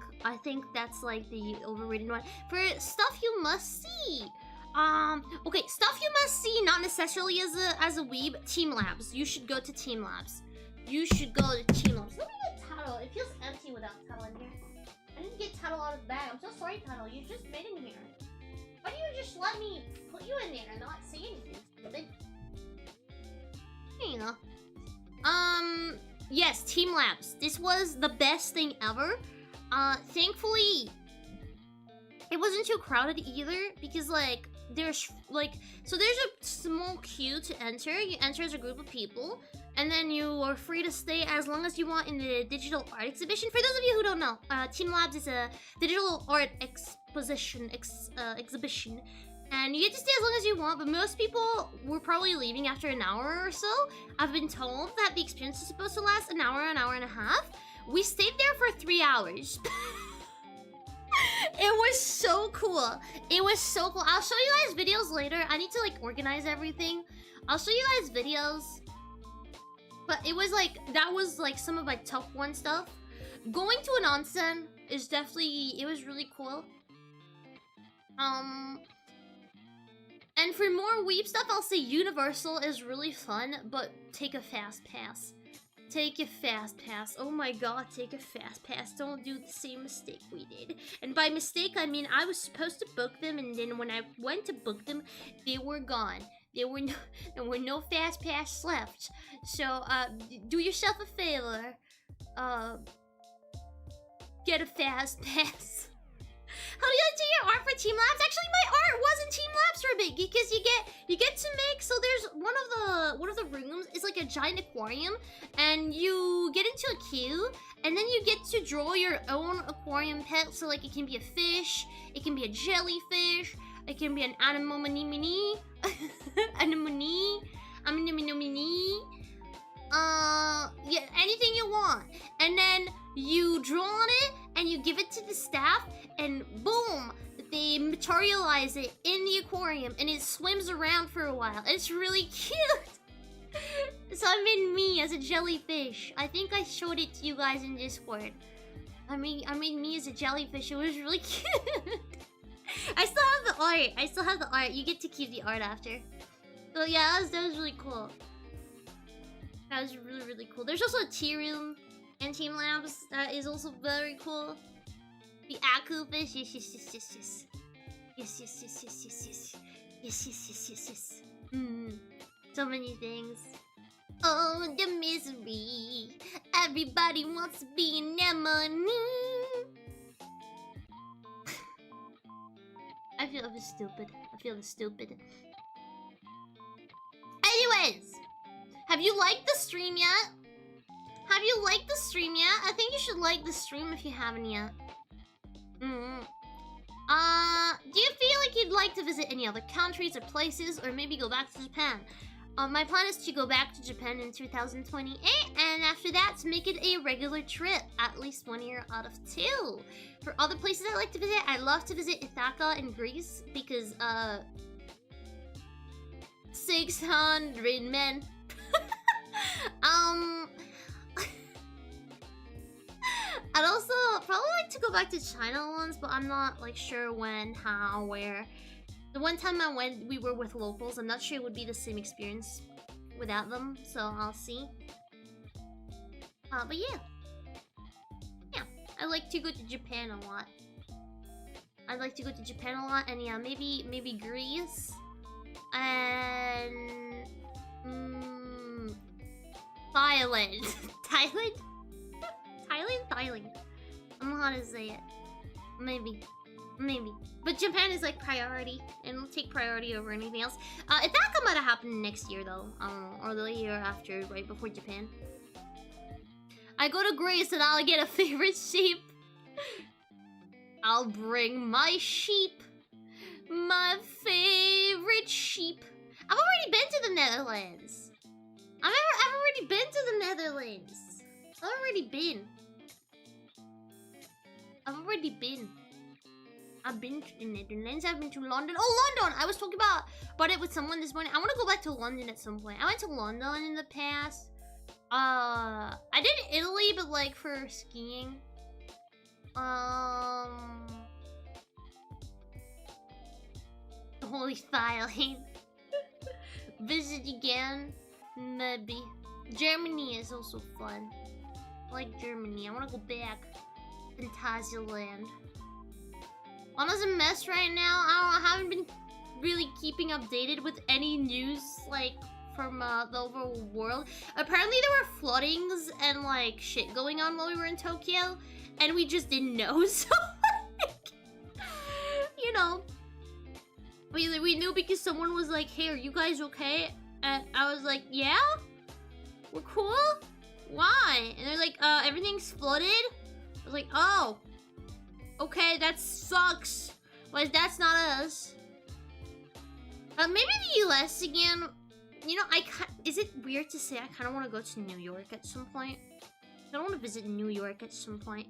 that's like the overrated one. For stuff you must see, Okay, stuff you must see, not necessarily as a weeb. Team Labs. You should go to Team Labs. You should go to Team Labs. Let me get Tattle. It feels empty without Tattle in here. I need to get Tattle out of the bag. I'm so sorry, Tattle. You just been in here. Why do you just let me put you in there and not say anything, stupid? There you go. Yes, Team Labs. This was the best thing ever. Thankfully, it wasn't too crowded either, because like there's a small queue to enter. You enter as a group of people, and then you are free to stay as long as you want in the digital art exhibition. For those of you who don't know, Team Labs is a digital art exhibition, and you get to stay as long as you want. But most people were probably leaving after an hour or so. I've been told that the experience is supposed to last an hour and a half. We stayed there for 3 hours. It was so cool. It was so cool. I'll show you guys videos later. I need to like organize everything. I'll show you guys videos. But it was like, that was like some of my top one stuff. Going to an onsen is definitely, it was really cool. And for more weeb stuff, I'll say Universal is really fun, but take a fast pass. Take a fast pass. Oh my god, take a fast pass. Don't do the same mistake we did. And by mistake, I mean I was supposed to book them, and then when I went to book them, they were gone. There were no fast pass left. So, do yourself a favor. Get a fast pass. How do you do your art for Team Labs? Actually, my art wasn't Team Labs for me, because you get to make, so there's one of the rooms is like a giant aquarium, and you get into a queue, and then you get to draw your own aquarium pet. So like it can be a fish, it can be a jellyfish, it can be an anemone, yeah, anything you want. And then you draw on it, and you give it to the staff, and boom, they materialize it in the aquarium, and it swims around for a while. It's really cute. So I made me as a jellyfish. I think I showed it to you guys in Discord. I made me as a jellyfish. It was really cute. I still have the art. You get to keep the art after. So yeah, that was really cool. That was really, really cool. There's also a tea room in Team Labs that is also very cool. The Aku fish, yes. So many things. Oh, the misery. Everybody wants to be an anemone. I feel stupid. Anyways, have you liked the stream yet? I think you should like the stream if you haven't yet. Do you feel like you'd like to visit any other countries or places, or maybe go back to Japan? My plan is to go back to Japan in 2028, and after that, to make it a regular trip, at least 1 year out of 2. For other places I'd like to visit, I'd love to visit Ithaca in Greece, because, 600 men. I'd also probably like to go back to China once, but I'm not like sure when, how, where. The one time I went, we were with locals. I'm not sure it would be the same experience without them, so I'll see. But yeah. Yeah, I like to go to Japan a lot. And yeah, maybe Greece. And... Thailand. Thailand? Thailand. I don't know how to say it. Maybe. But Japan is like priority, and it'll take priority over anything else. Ithaca might have happened next year though. I don't know, or the year after, right before Japan. I go to Greece and I'll get a favorite sheep. I'll bring my sheep. My favorite sheep. I've already been to the Netherlands. I've already been to the Netherlands. I've already been to the Netherlands. I've been to London. Oh, London! I was talking about it with someone this morning. I want to go back to London at some point. I went to London in the past. I did Italy, but like for skiing. The holy filing. Visit again? Maybe. Germany is also fun. I like Germany. I wanna go back. Fantasyland. Anna's a mess right now. I haven't been really keeping updated with any news, like, from the overall world. Apparently there were floodings and, like, shit going on while we were in Tokyo, and we just didn't know, so, like, you know. We knew because someone was like, hey, are you guys okay? And I was like, yeah? We're cool? Why? And they're like, everything's flooded? I was like, oh. Okay, that sucks. But that's not us. Maybe the US again. You know, is it weird to say I kind of want to go to New York at some point? I want to visit New York at some point.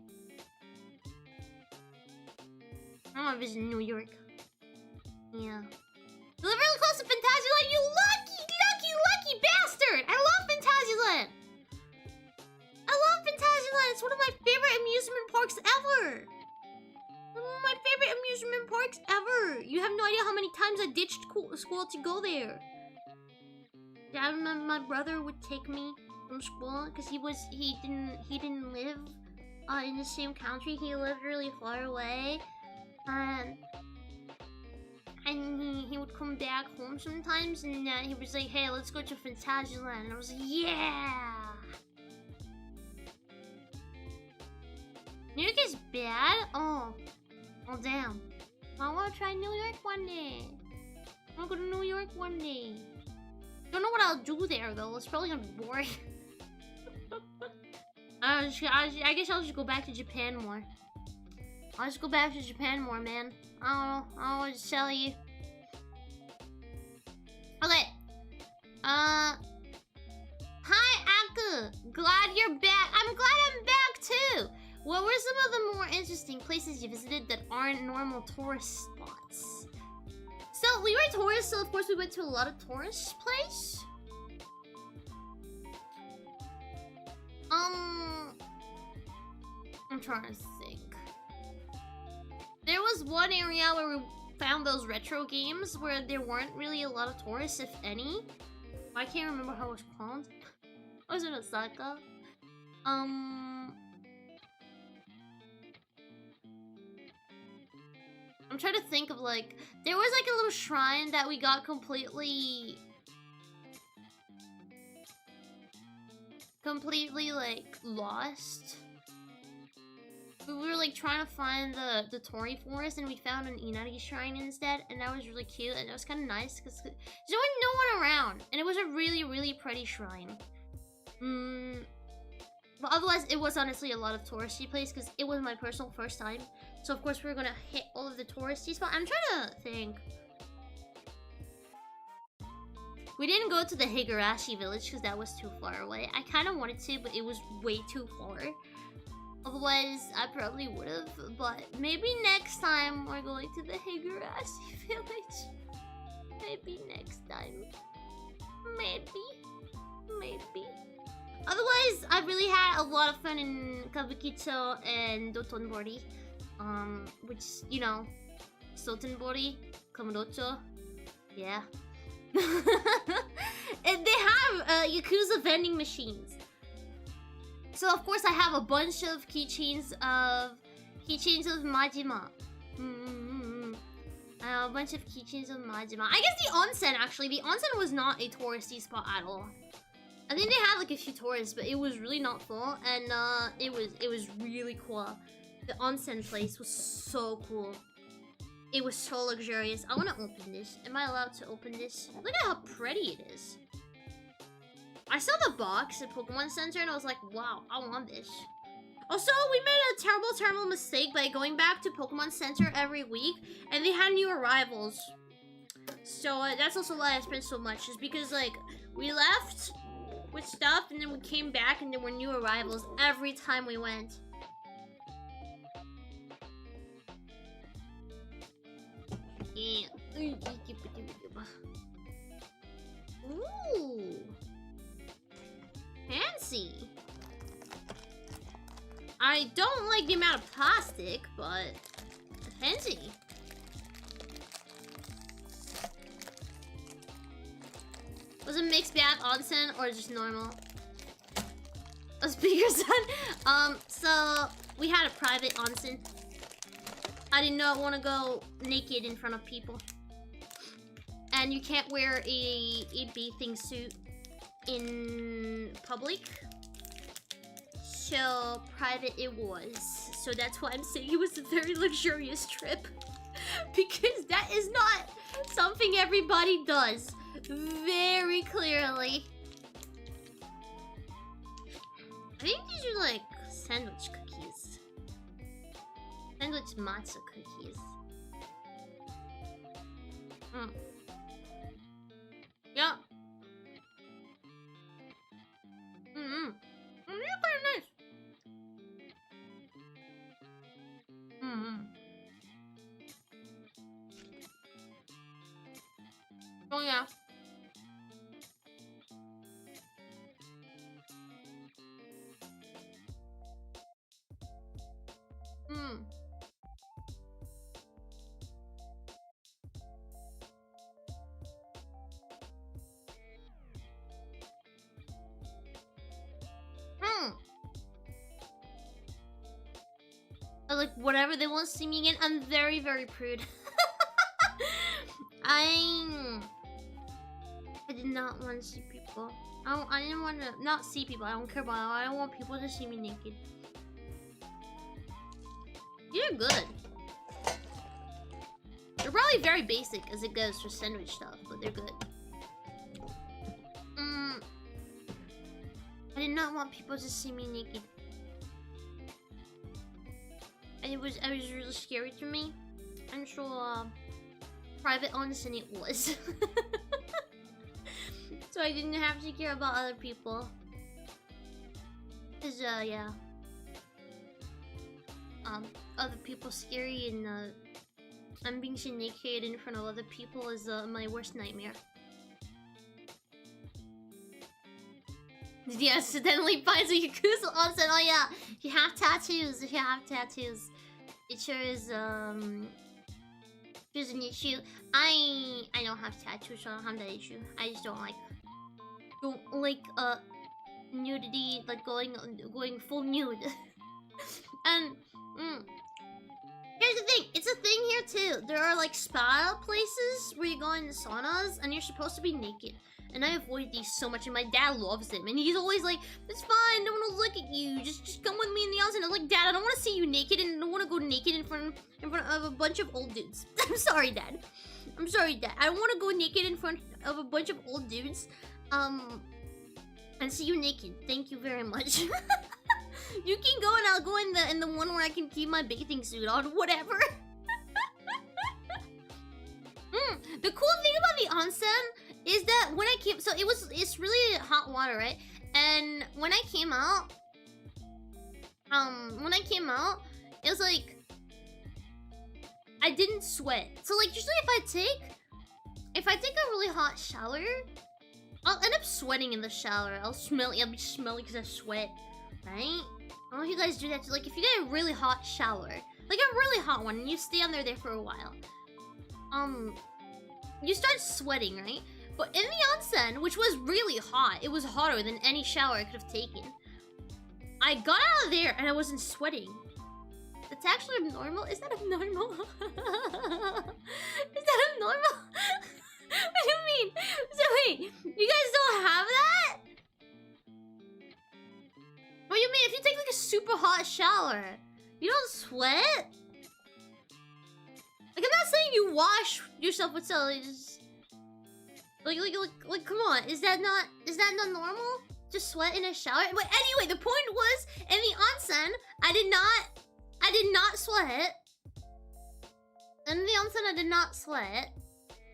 I want to visit New York. Yeah. You live really close to Fantasyland, you lucky bastard! I love Fantasyland! I love Fantasyland! It's one of my favorite amusement parks ever! One of my favorite amusement parks ever! You have no idea how many times I ditched school to go there. Yeah, I remember my brother would take me from school because he didn't live in the same country. He lived really far away, and he would come back home sometimes, and he was like, "Hey, let's go to Fantasyland." And I was like, "Yeah." New York is bad. Oh damn. I want to try New York one day. I want to go to New York one day. Don't know what I'll do there though. It's probably gonna be boring. I guess I'll just go back to Japan more. I'll just go back to Japan more, man. I don't know. I'll just tell you. Okay. Hi, Aku. Glad you're back. I'm glad I'm back too. What were some of the more interesting places you visited that aren't normal tourist spots? So, we were tourists, so of course we went to a lot of tourist places. I'm trying to think. There was one area where we found those retro games where there weren't really a lot of tourists, if any. I can't remember how it was called. I was in Osaka. I'm trying to think of, like, there was like a little shrine that we got completely like lost. We were like trying to find the Torii forest, and we found an Inari shrine instead, and that was really cute, and it was kind of nice because there was no one around, and it was a really pretty shrine. But otherwise, it was honestly a lot of touristy place because it was my personal first time. So of course we were gonna hit all of the touristy spots. I'm trying to think. We didn't go to the Higurashi village because that was too far away. I kind of wanted to, but it was way too far. Otherwise, I probably would have. But maybe next time we're going to the Higurashi village. Maybe next time. Maybe. Otherwise, I really had a lot of fun in Kabukicho and Dotonbori. Which, you know, Sotenbori, Kamurocho. Yeah. And they have Yakuza vending machines. So of course I have a bunch of keychains of Majima. A bunch of keychains of Majima. I guess the onsen, actually. The onsen was not a touristy spot at all. I think they had like a few tourists, but it was really not full, and it was really cool. The onsen place was so cool. It was so luxurious. I want to open this. Am I allowed to open this? Look at how pretty it is. I saw the box at Pokemon Center and I was like, wow, I want this. Also, we made a terrible mistake by going back to Pokemon Center every week, and they had new arrivals. So that's also why I spent so much, is because like we left with stuff and then we came back and there were new arrivals every time we went. Yeah. Ooh. Fancy. I don't like the amount of plastic, but fancy. Was it mixed bath onsen or just normal? A speaker son. So we had a private onsen. I did not want to go naked in front of people. And you can't wear a bathing suit in public. So private it was. So that's why I'm saying it was a very luxurious trip. Because that is not something everybody does. Very clearly. I think these are like sandwich cookies. Sandwich matzo cookies. Yeah. They're pretty nice. Oh yeah. Like whatever, they won't see me again. I'm very, very prude. I did not want to see people. I didn't want to not see people. I don't care about it. I don't want people to see me naked. You're good. They're probably very basic as it goes for sandwich stuff, but they're good. I did not want people to see me naked. And it was really scary to me. I'm sure private onsen it was. So I didn't have to care about other people. Cause yeah. Other people scary and I'm being seen naked in front of other people is my worst nightmare. Yes, suddenly finds a Yakuza onsen. Oh yeah, if you have tattoos, it sure is there's an issue. I don't have tattoos, so I don't have that issue. I just don't like nudity, like going full nude. And here's the thing, it's a thing here too. There are like spa places where you go in saunas and you're supposed to be naked. And I avoid these so much, and my dad loves them. And he's always like, "It's fine, no one will look at you. Just come with me in the onsen." I'm like, "Dad, I don't want to see you naked, and I don't want to go naked in front of a bunch of old dudes." I'm sorry, Dad. I'm sorry, Dad. I don't want to go naked in front of a bunch of old dudes. And see you naked. Thank you very much. You can go, and I'll go in the one where I can keep my bathing suit on. Whatever. The cool thing about the onsen is that when I came, so it's really hot water, right? And when I came out, it was like I didn't sweat. So like usually if I take a really hot shower, I'll end up sweating in the shower. I'll be smelly because I sweat, right? I don't know if you guys do that too. Like if you get a really hot shower, like a really hot one, and you stay under there for a while, you start sweating, right? But in the onsen, which was really hot, it was hotter than any shower I could have taken. I got out of there and I wasn't sweating. That's actually abnormal. Is that abnormal? Is that abnormal? What do you mean? So wait, you guys don't have that? What do you mean? If you take like a super hot shower, you don't sweat? Like, I'm not saying you wash yourself with soap. Just like, come on. Is that not normal? Just sweat in a shower? But anyway, the point was, in the onsen, I did not sweat. In the onsen, I did not sweat,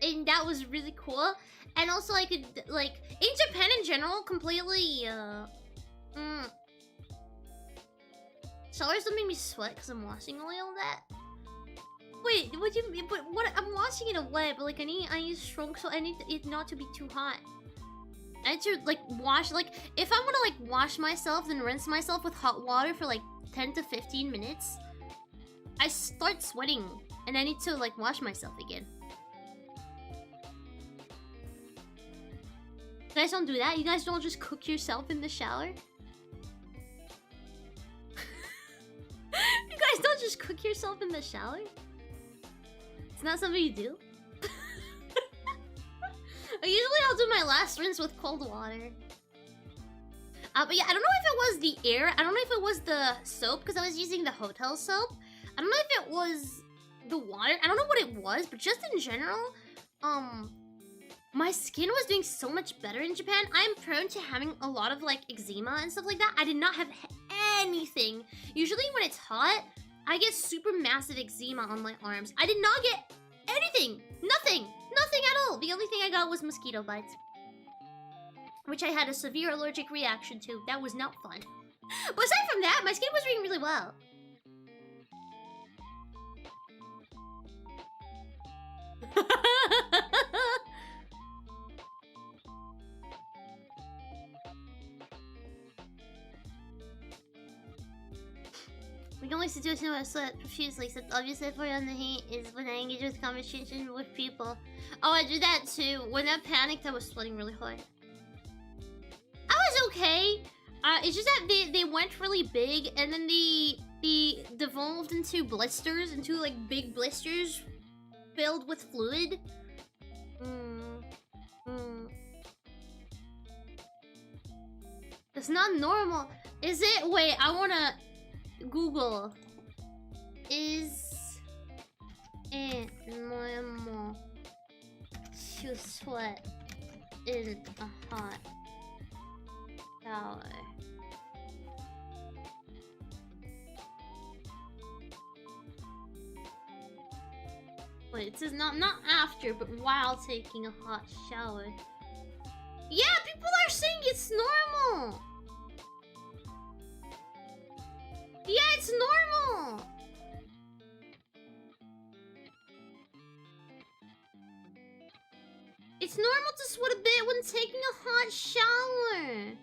and that was really cool. And also, I could like in Japan in general, completely. Showers don't make me sweat because I'm washing away all that. Wait, what do you mean? But what? I'm washing it away, but like I use strong, so I need it not to be too hot. I need to like wash, like if I want to like wash myself and rinse myself with hot water for like 10 to 15 minutes, I start sweating and I need to like wash myself again. You guys don't do that? You guys don't just cook yourself in the shower? You guys don't just cook yourself in the shower? It's not something you do? Usually I'll do my last rinse with cold water. But yeah, I don't know if it was the air. I don't know if it was the soap, because I was using the hotel soap. I don't know if it was the water. I don't know what it was, but just in general, my skin was doing so much better in Japan. I'm prone to having a lot of like eczema and stuff like that. I did not have anything. Usually when it's hot, I get super massive eczema on my arms. I did not get anything. Nothing. Nothing at all. The only thing I got was mosquito bites, which I had a severe allergic reaction to. That was not fun. But aside from that, my skin was doing really well. The only situation where I sweat profusely, except obviously if we're on the heat, is when I engage with conversation with people. Oh, I do that too. When I panicked, I was sweating really hard. I was okay. It's just that they went really big, and then they devolved into blisters, into like big blisters filled with fluid. It's not normal, is it? Wait, I wanna Google. Is it normal to sweat in a hot shower? Wait, it says not after, but while taking a hot shower. Yeah, people are saying it's normal. Yeah, it's normal. It's normal to sweat a bit when taking a hot shower.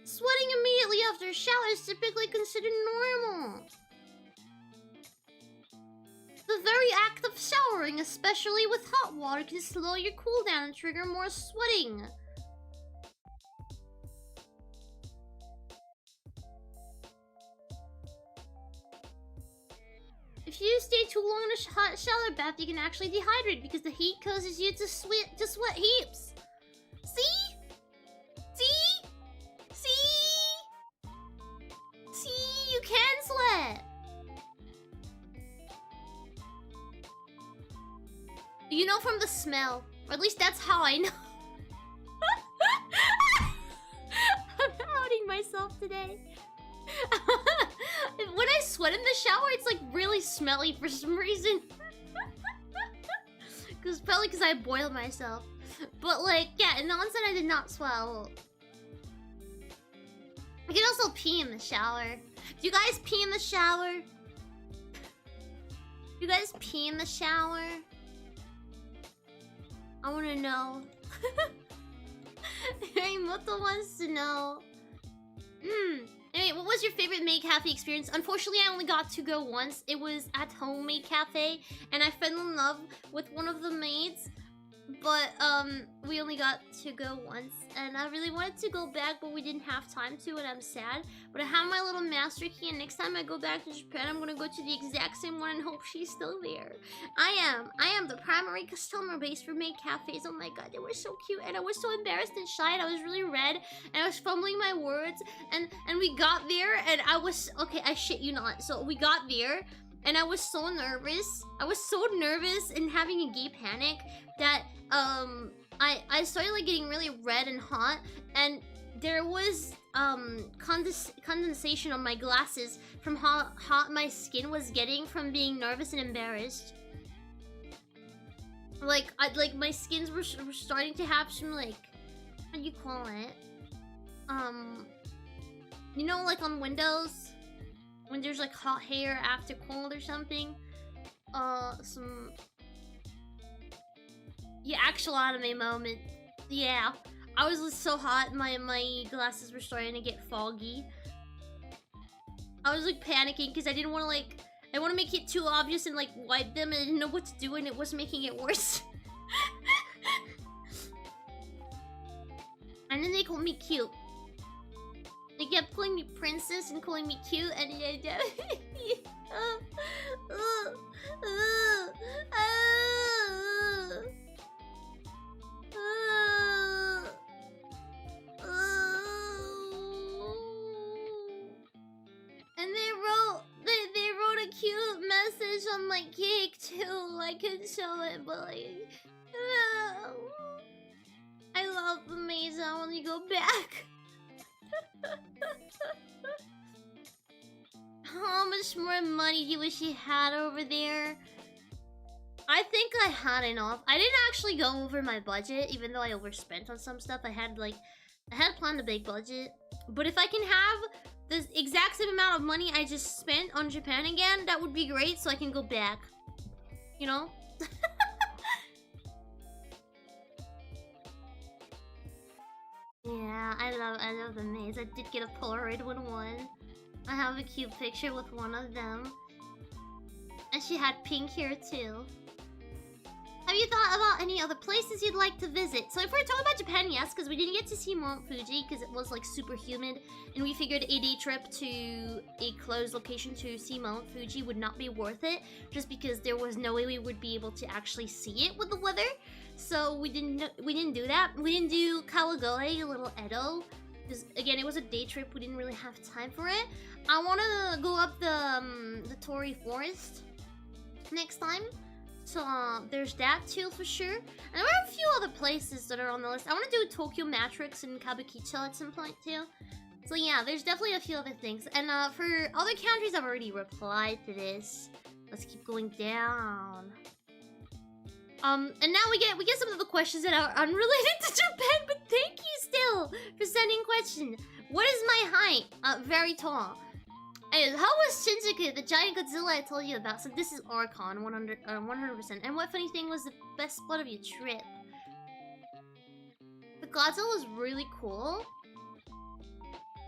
Sweating immediately after a shower is typically considered normal. The very act of showering, especially with hot water, can slow your cool down and trigger more sweating. If you stay too long in a hot shower bath, you can actually dehydrate because the heat causes you to sweat heaps. See? See? See? See? You can sweat. You know from the smell, or at least that's how I know. I'm outing myself today. When I sweat in the shower, it's like really smelly for some reason. Probably because I boiled myself. But like, yeah, in the onset I did not swell. I can also pee in the shower. Do you guys pee in the shower? Do you guys pee in the shower? I wanna know. Moto wants to know. Anyway, what was your favorite maid cafe experience? Unfortunately, I only got to go once. It was at home maid cafe, and I fell in love with one of the maids. But we only got to go once, and I really wanted to go back, but we didn't have time to, and I'm sad. But I have my little master key, and next time I go back to Japan, I'm gonna go to the exact same one and hope she's still there. I am the primary customer base for maid cafes. Oh my god, they were so cute, and I was so embarrassed and shy, and I was really red, and I was fumbling my words, and we got there, and I was, okay, I shit you not. So we got there, and I was so nervous. I was so nervous and having a gay panic that I started like getting really red and hot, and there was condensation on my glasses from how hot my skin was getting from being nervous and embarrassed. Like my skins were starting to have some, like, how do you call it? You know, like on Windows when there's like hot hair after cold or something. Some, yeah, actual anime moment. Yeah, I was so hot, my glasses were starting to get foggy. I was like panicking because I didn't want to, like, I want to make it too obvious and like wipe them, and I didn't know what to do, and it was making it worse. And then they called me cute. They kept calling me princess and calling me cute, and and they wrote a cute message on my cake too. I couldn't show it, but like, I love the maze. I want to go back. How much more money do you wish you had over there? I think I had enough. I didn't actually go over my budget, even though I overspent on some stuff. I had planned a big budget. But if I can have the exact same amount of money I just spent on Japan again, that would be great, so I can go back. You know? Yeah, I love the maze. I did get a Polaroid with one. I have a cute picture with one of them. And she had pink hair too. Have you thought about any other places you'd like to visit? So if we're talking about Japan, yes, because we didn't get to see Mount Fuji because it was like super humid, and we figured a day trip to a closed location to see Mount Fuji would not be worth it, just because there was no way we would be able to actually see it with the weather. So we didn't do that. We didn't do Kawagoe, Little Edo, because again it was a day trip. We didn't really have time for it. I want to go up the Torii Forest next time. So there's that too for sure. And there are a few other places that are on the list. I want to do Tokyo Matrix and Kabukicho at some point too. So yeah, there's definitely a few other things. And for other countries, I've already replied to this. Let's keep going down. And now we get some of the questions that are unrelated to Japan, but thank you still for sending questions. What is my height? Very tall. How was Shinjuku, the giant Godzilla I told you about? So this is Archon, 100%. And what funny thing was the best spot of your trip? The Godzilla was really cool.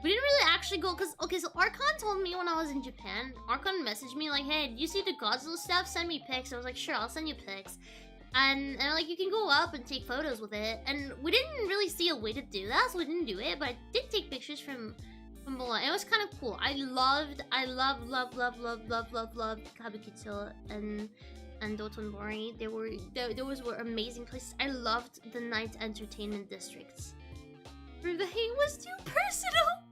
We didn't really actually go, because, okay, so Archon told me when I was in Japan, Archon messaged me like, hey, did you see the Godzilla stuff? Send me pics. I was like, sure, I'll send you pics. And like, you can go up and take photos with it. And we didn't really see a way to do that, so we didn't do it. But I did take pictures from below. It was kind of cool. I loved Kabukicho and Dotonbori. Those were amazing places. I loved the night entertainment districts. The hate was too personal.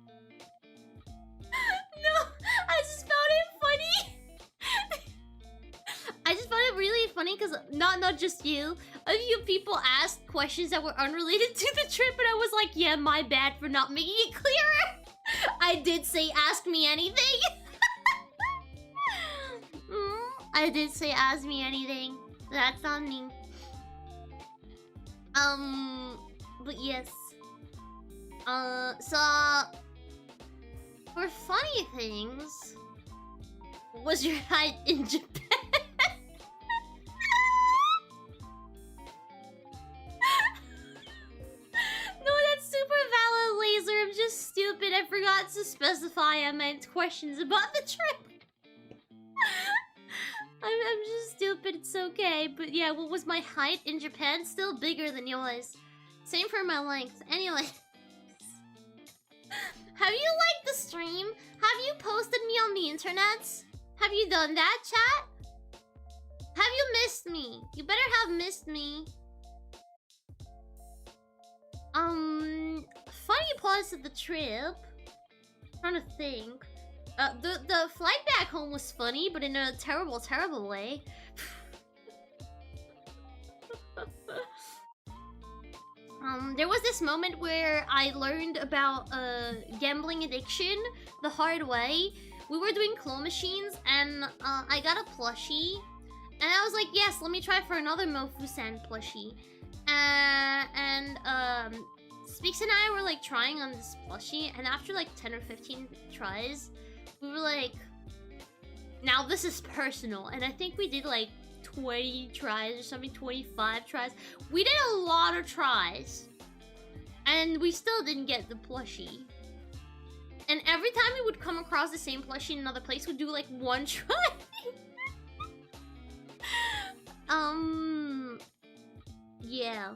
No, I just found it funny. I just found it really funny because not just you. A few people asked questions that were unrelated to the trip, and I was like, yeah, my bad for not making it clearer. I did say ask me anything. I did say ask me anything. That's on me. But yes. So for funny things, what was your height in Japan? No, that's super valid, Laser. I'm just stupid. I forgot to specify I meant questions about the trip. I'm just stupid. It's okay. But yeah, what was my height in Japan? Still bigger than yours. Same for my length. Anyway. Have you liked the stream? Have you posted me on the internet? Have you done that, chat? Have you missed me? You better have missed me. Funny parts of the trip. I'm trying to think. The flight back home was funny, but in a terrible, terrible way. There was this moment where I learned about gambling addiction the hard way. We were doing claw machines, and I got a plushie. And I was like, yes, let me try for another Mofu-san plushie. And Speaks and I were like trying on this plushie, and after like 10 or 15 tries, we were like, now this is personal. And I think we did like 20 tries or something, 25 tries. We did a lot of tries, and we still didn't get the plushie. And every time we would come across the same plushie in another place, we'd do like one try. Yeah.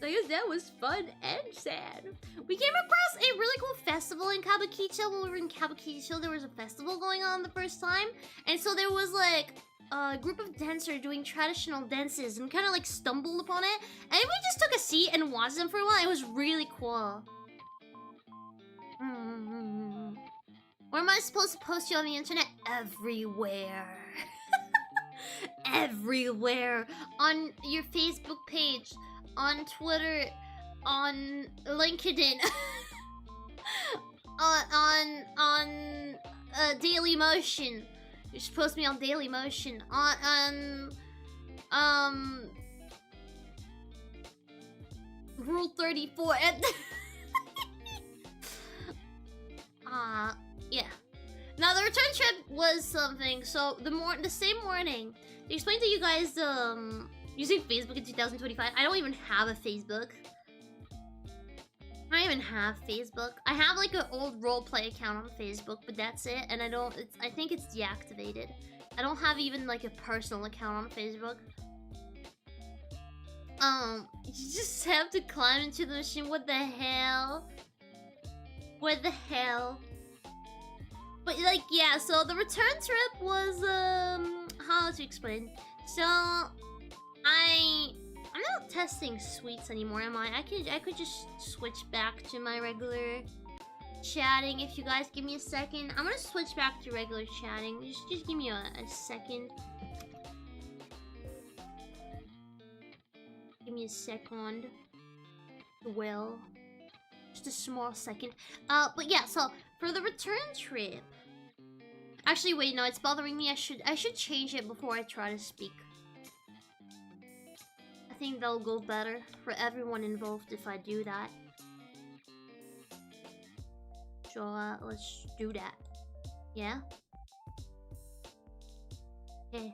So I guess that was fun and sad. We came across a really cool festival in Kabukicho. When we were in Kabukicho, there was a festival going on the first time. And so there was like a group of dancers doing traditional dances and kind of like stumbled upon it. And we just took a seat and watched them for a while. It was really cool. Where am I supposed to post you on the internet? Everywhere. Everywhere. On your Facebook page. On Twitter, on LinkedIn, on Daily Motion. You're supposed to be on Daily Motion. On Rule 34. Yeah. Now the return trip was something. So the same morning, they explained to you guys using Facebook in 2025. I don't even have a Facebook. I don't even have Facebook. I have like an old roleplay account on Facebook, but that's it. And I think it's deactivated. I don't have even like a personal account on Facebook. You just have to climb into the machine. What the hell? What the hell? But like, yeah, so the return trip was, how to explain? So, I'm not testing sweets anymore, am I? I could just switch back to my regular chatting if you guys give me a second. I'm gonna switch back to regular chatting. Just give me a second. Give me a second. Well, just a small second. But yeah, so for the return trip. Actually, wait, no, it's bothering me. I should change it before I try to speak. I think that'll go better for everyone involved if I do that. So, let's do that. Yeah? Okay.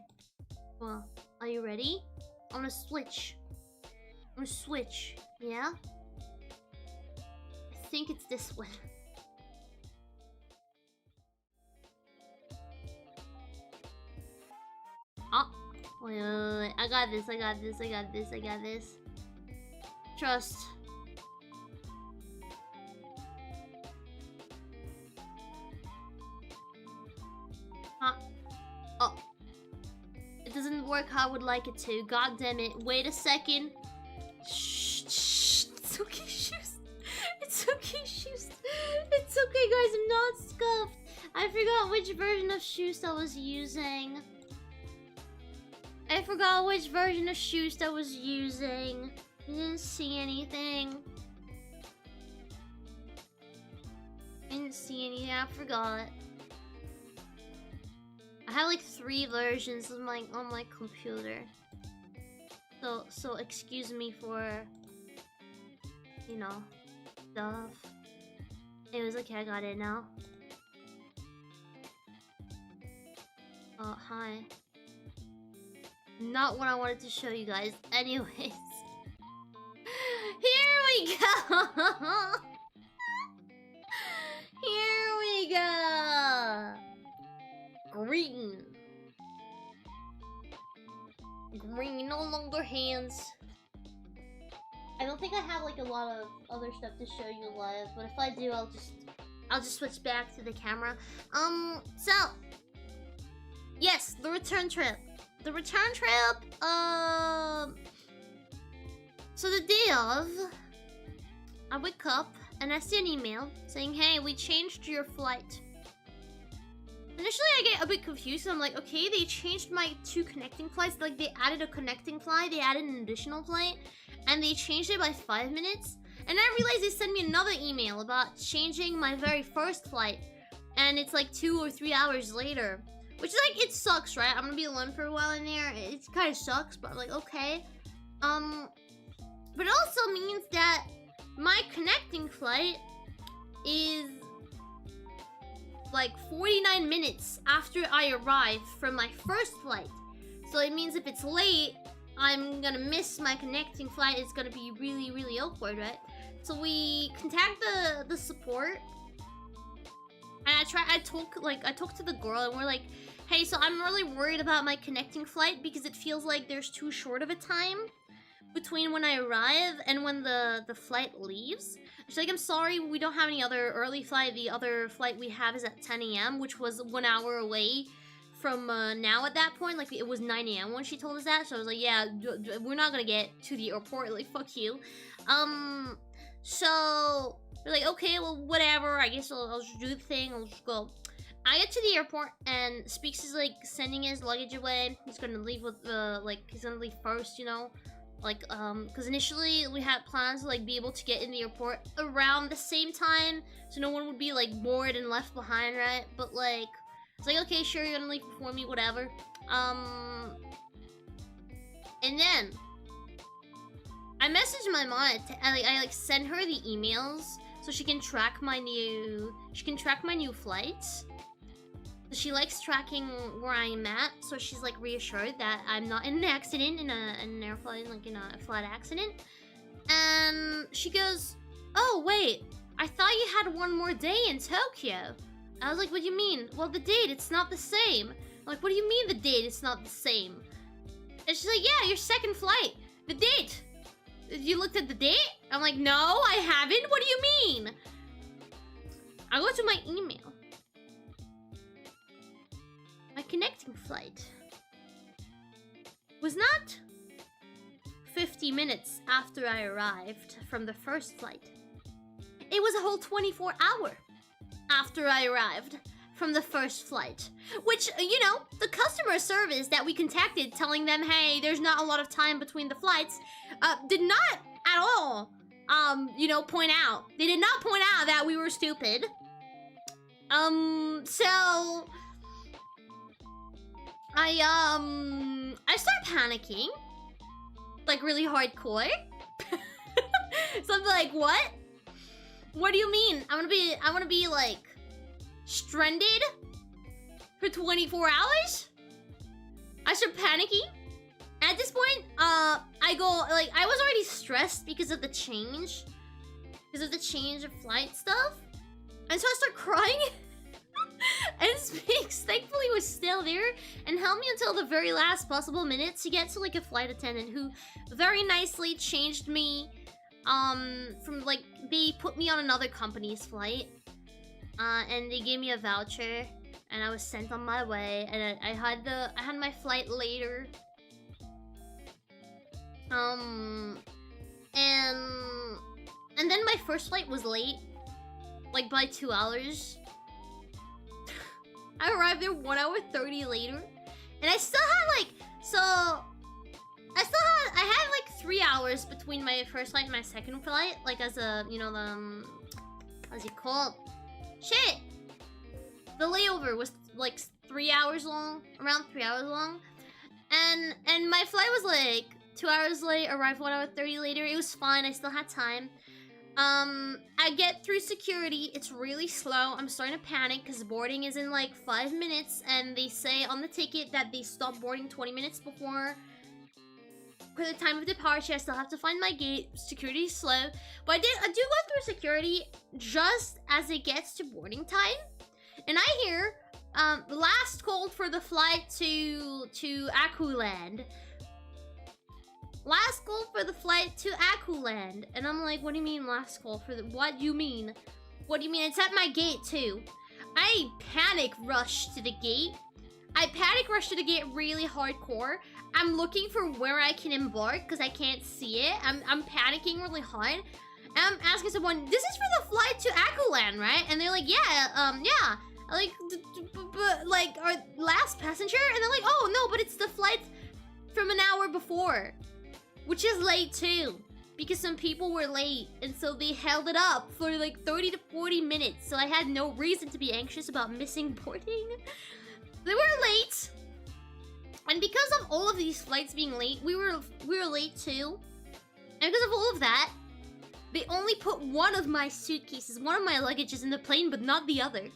Well, are you ready? I'm gonna switch. Yeah? I think it's this one. Oh, wait. I got this. Trust. Huh? Oh. It doesn't work how I would like it to. God damn it. Wait a second. Shh. It's okay, shoes. It's okay, shoes. It's okay, guys. I'm not scuffed. I forgot which version of shoes I was using. I didn't see anything. I forgot. I have like 3 versions of on my computer. So excuse me for, you know, stuff. It was okay, I got it now. Oh, hi. Not what I wanted to show you guys. Anyways. Here we go! Here we go! Green, no longer hands. I don't think I have like a lot of other stuff to show you live, but if I do, I'll just switch back to the camera. So yes, the return trip. So the day of, I wake up and I see an email saying, hey, we changed your flight. Initially, I get a bit confused. I'm like, okay, they changed my 2 connecting flights. Like, they added a connecting flight, they added an additional flight, and they changed it by 5 minutes. And I realized they sent me another email about changing my very first flight, and it's like 2 or 3 hours later. Which is like, it sucks, right? I'm gonna be alone for a while in there. It kind of sucks, but I'm like, okay. But it also means that my connecting flight is like 49 minutes after I arrive from my first flight. So it means if it's late, I'm gonna miss my connecting flight. It's gonna be really, really awkward, right? So we contact the support. And I talk to the girl and we're like, hey, so I'm really worried about my connecting flight because it feels like there's too short of a time. between when I arrive and when the flight leaves. She's like, I'm sorry, we don't have any other early flight. The other flight we have is at 10 a.m., which was 1 hour away from now at that point. Like, it was 9 a.m. when she told us that. So I was like, yeah, we're not gonna get to the airport. Like, fuck you. So we're like, okay, well, whatever. I guess I'll just do the thing. I'll just go. I get to the airport and Speaks is like sending his luggage away. He's gonna leave with he's gonna leave first, you know, like because initially we had plans to like be able to get in the airport around the same time, so no one would be like bored and left behind, right? But like it's like, okay, sure, you're gonna leave before me, whatever. And then I messaged my mom. I like send her the emails so she can track my new flights. She likes tracking where I'm at, so she's like reassured that I'm not in an accident, in an airplane, like in a flight accident. And she goes, "Oh wait, I thought you had one more day in Tokyo." I was like, "What do you mean?" "Well, the date, it's not the same." I'm like, "What do you mean the date, it's not the same?" And she's like, "Yeah, your second flight, the date. You looked at the date?" I'm like, "No, I haven't. What do you mean?" I go to my email. My connecting flight was not 50 minutes after I arrived from the first flight. It was a whole 24 hours after I arrived from the first flight. Which, you know, the customer service that we contacted telling them, hey, there's not a lot of time between the flights, did not at all, you know, point out. They did not point out that we were stupid. So I start panicking, like really hardcore. So I'm like, what? What do you mean? I'm gonna be like stranded for 24 hours? I start panicking. At this point, I go, like, I was already stressed because of the change of flight stuff. And so I start crying. And Speaks thankfully was still there and held me until the very last possible minute to get to like a flight attendant who very nicely changed me from like, they put me on another company's flight and they gave me a voucher and I was sent on my way, and I had my flight later. And then my first flight was late, like by 2 hours. I arrived there 1 hour 30 later, and I still had like, I had like 3 hours between my first flight and my second flight, like as a, you know, the, how's it called? Shit! The layover was like 3 hours long, around 3 hours long, and my flight was like 2 hours late, arrived 1 hour 30 later. It was fine, I still had time. I get through security, it's really slow. I'm starting to panic because boarding is in like 5 minutes, and they say on the ticket that they stop boarding 20 minutes before the time of departure. I still have to find my gate. Security is slow, but I do go through security just as it gets to boarding time, and I hear last call for the flight to Akuland. Last call for the flight to Akuland. And I'm like, what do you mean last call for the... What do you mean? What do you mean? It's at my gate too. I panic rush to the gate. I panic rush to the gate really hardcore. I'm looking for where I can embark because I can't see it. I'm panicking really hard. And I'm asking someone, this is for the flight to Akuland, right? And they're like, yeah, yeah. Like, but like, our last passenger? And they're like, oh no, but it's the flight from an hour before. Which is late too, because some people were late, and so they held it up for like 30 to 40 minutes, so I had no reason to be anxious about missing boarding. They were late, and because of all of these flights being late, we were late too. And because of all of that, they only put one of my suitcases, one of my luggages in the plane, but not the other.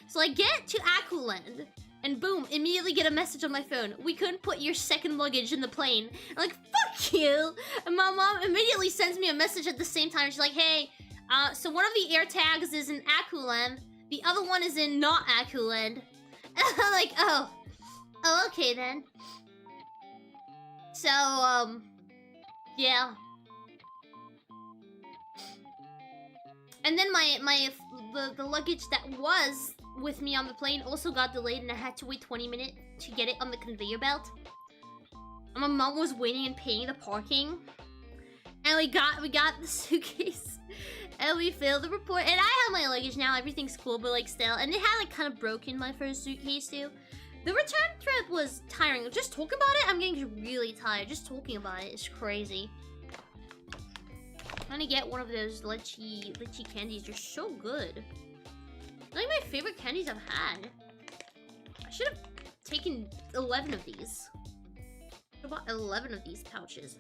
So I get to Akuland, and boom, immediately get a message on my phone. We couldn't put your second luggage in the plane. I'm like, fuck you! And my mom immediately sends me a message at the same time. She's like, hey, so one of the air tags is in Akuland. The other one is in not Akuland. And I'm like, oh, okay then. So, Yeah. And then the luggage that was with me on the plane also got delayed, and I had to wait 20 minutes to get it on the conveyor belt. And my mom was waiting and paying the parking. And we got the suitcase. And we filled the report. And I have my luggage now. Everything's cool, but like still. And it had like kind of broken my first suitcase too. The return trip was tiring. Just talking about it, I'm getting really tired. Just talking about it is crazy. I'm gonna get one of those lychee candies. They're so good. They're like my favorite candies I've had. I should have taken 11 of these. I bought 11 of these pouches.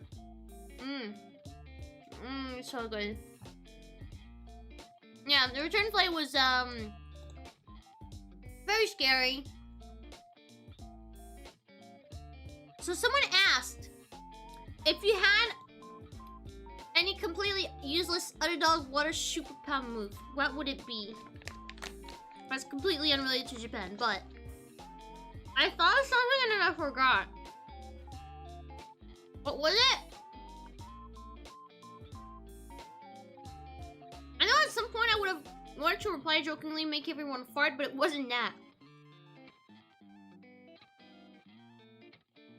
So good. Yeah, the return flight was very scary. So someone asked if you had any completely useless underdog water superpower move, what would it be? That's completely unrelated to Japan, but I thought of something and then I forgot. What was it? I know at some point I would have wanted to reply jokingly, make everyone fart, but it wasn't that.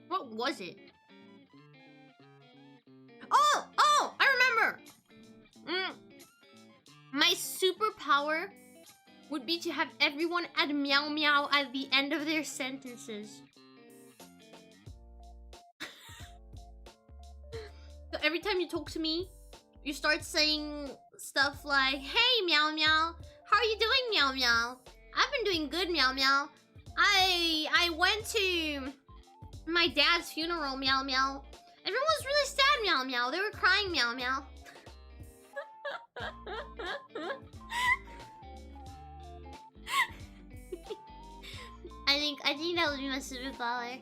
What was it? Oh, I remember. My superpower would be to have everyone add meow meow at the end of their sentences. So every time you talk to me, you start saying stuff like, "Hey meow meow, how are you doing meow meow? I've been doing good meow meow. I went to my dad's funeral meow meow. Everyone was really sad meow meow. They were crying meow meow." I think that would be my superpower.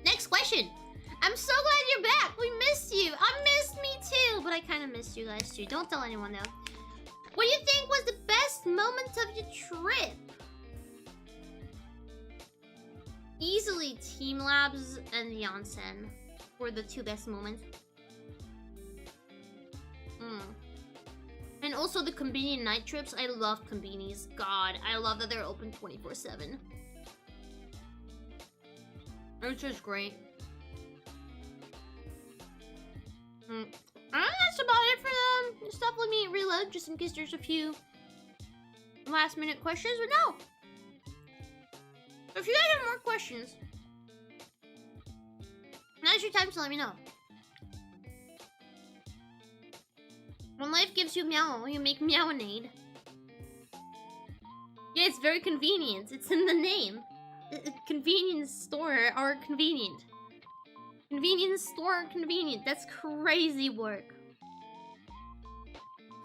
Next question. I'm so glad you're back. We missed you. I missed me too, but I kind of missed you guys too. Don't tell anyone though. What do you think was the best moment of your trip? Easily Team Labs and the onsen were the two best moments. And also the convenient night trips. I love convenies. God, I love that they're open 24/7. It's just great. I think that's about it for them. Stuff, let me reload just in case there's a few last minute questions, but no. If you guys have more questions, now's your time to let me know. When life gives you meow, you make meownade. Yeah, it's very convenient. It's in the name. Convenience store or convenient. Convenience store or convenient. That's crazy work.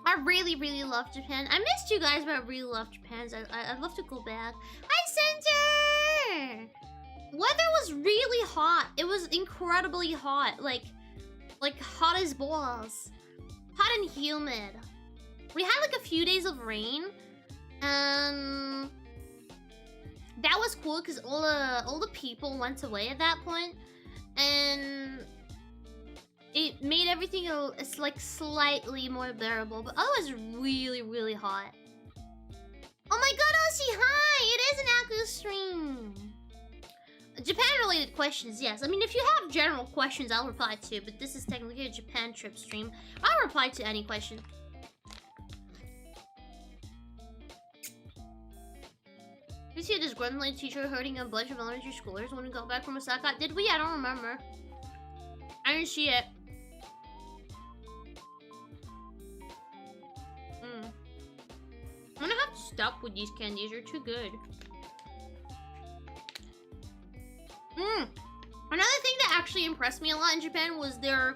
I really, really love Japan. I missed you guys, but I really love Japan. I'd love to go back. Hi, Center! Weather was really hot. It was incredibly hot. Like hot as balls. Hot and humid. We had like a few days of rain. And that was cool because all the people went away at that point. And it made everything like slightly more bearable, but otherwise really, really hot. Oh my god, Oshi, hi! It is an Aku stream. Japan-related questions, yes. I mean, if you have general questions, I'll reply to, but this is technically a Japan trip stream. I'll reply to any question. You see this gremlin teacher hurting a bunch of elementary schoolers when we got back from Osaka? Did we? I don't remember. I didn't see it. I'm gonna have to stop with these candies. They're too good. Another thing that actually impressed me a lot in Japan was their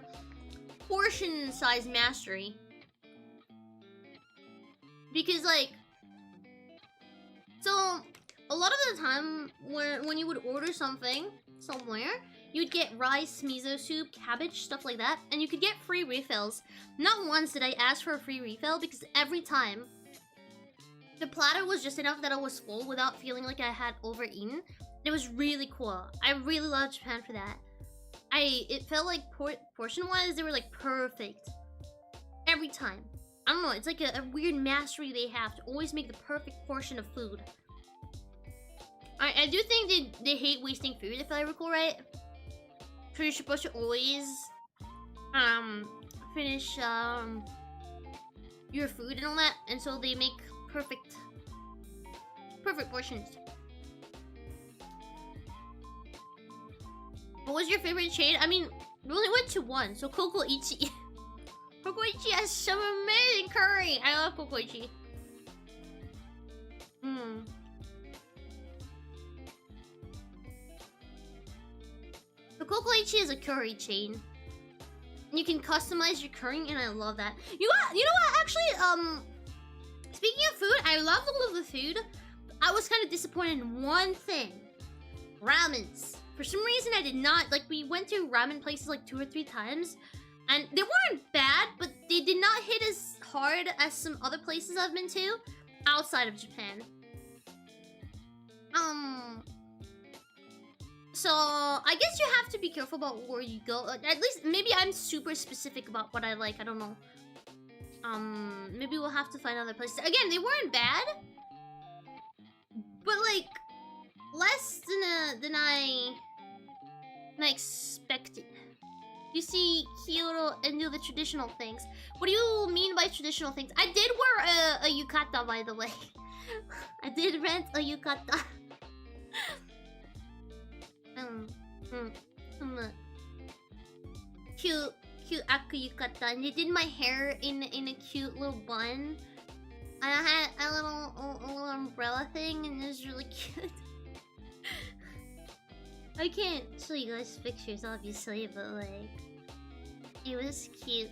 portion size mastery. Because like, so a lot of the time when you would order something somewhere, you'd get rice, miso soup, cabbage, stuff like that, and you could get free refills. Not once did I ask for a free refill because every time the platter was just enough that I was full without feeling like I had overeaten. It was really cool. I really love Japan for that. it felt like portion-wise, they were like perfect. Every time. I don't know, it's like a weird mastery they have to always make the perfect portion of food. I do think they hate wasting food, if I recall right. So you're supposed to always finish your food and all that, and so they make perfect portions. What was your favorite chain? I mean, we only went to one, so Kokoichi. Kokoichi has some amazing curry. I love Kokoichi. So Kokoichi is a curry chain. And you can customize your curry, and I love that. You know what? Actually, speaking of food, I love all of the food. I was kind of disappointed in one thing. Ramens. For some reason, I did not... Like, we went to ramen places like 2 or 3 times. And they weren't bad, but they did not hit as hard as some other places I've been to outside of Japan. So, I guess you have to be careful about where you go. At least, maybe I'm super specific about what I like. I don't know. Maybe we'll have to find other places. Again, they weren't bad. But, like, less than I expected. You see Kyoto and do the traditional things. What do you mean by traditional things? I did wear a yukata, by the way. I did rent a yukata. Cute aku yukata, and they did my hair in a cute little bun. And I had a little umbrella thing, and it was really cute. I can't show you guys pictures, obviously, but like, it was cute.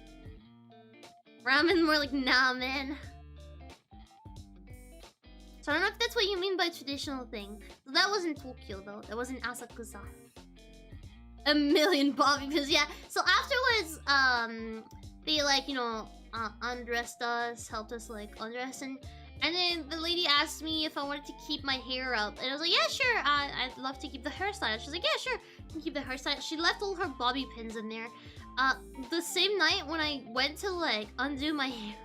Ramen, more like nah, man. So I don't know if that's what you mean by traditional thing. That was in Tokyo, though. That was in Asakusa. A million bobby pins, yeah. So afterwards, they like, you know, undressed us, helped us like undress, and then the lady asked me if I wanted to keep my hair up, and I was like, yeah, sure. I'd love to keep the hairstyle. She's like, yeah, sure, you can keep the hairstyle. She left all her bobby pins in there. The same night when I went to like undo my hair,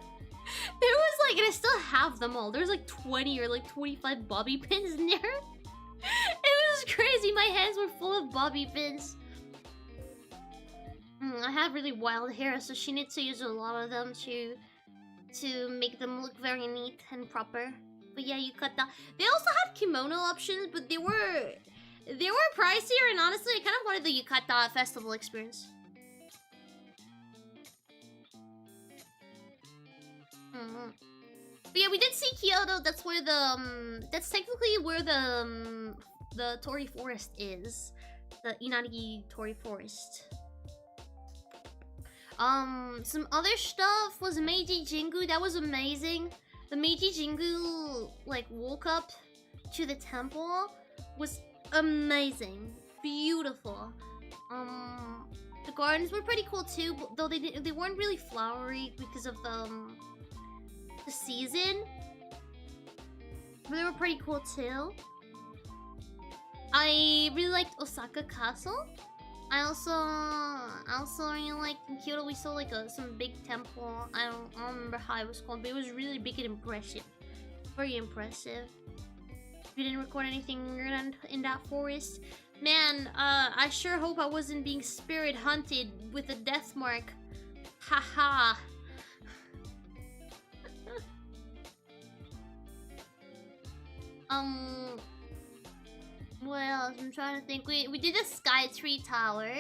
there was like, and I still have them all. There's like 20 or like 25 bobby pins in there. It was crazy. My hands were full of bobby pins. I have really wild hair, so she needs to use a lot of them to make them look very neat and proper. But yeah, yukata. They also had kimono options, but they were pricier, and honestly, I kind of wanted the yukata festival experience. But yeah, we did see Kyoto. That's where the that's technically where the Torii Forest is, the Inarigi Torii Forest. Some other stuff was Meiji Jingu. That was amazing. The Meiji Jingu like woke up to the temple was amazing, beautiful. The gardens were pretty cool too, though they weren't really flowery because of the season. But they were pretty cool too. I really liked Osaka Castle. I also really liked in Kyoto. We saw like some big temple. I don't remember how it was called, but it was really big and impressive. Very impressive. We didn't record anything in that forest. Man, I sure hope I wasn't being spirit hunted with a death mark. Haha. What else? I'm trying to think. We did the Sky Tree Tower.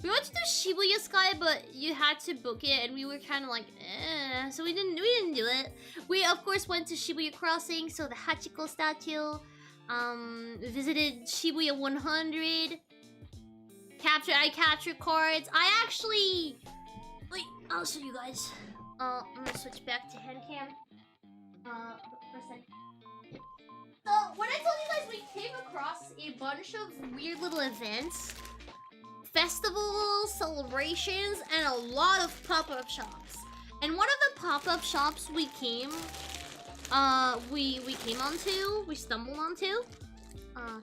We wanted to do Shibuya Sky, but you had to book it, and we were kind of like, eh. So we didn't do it. We of course went to Shibuya Crossing, so the Hachiko statue. Visited Shibuya 100. I captured cards. I actually, wait, I'll show you guys. I'm gonna switch back to hand cam. For a second. So, when I told you guys we came across a bunch of weird little events, festivals, celebrations, and a lot of pop-up shops. And one of the pop-up shops we stumbled onto,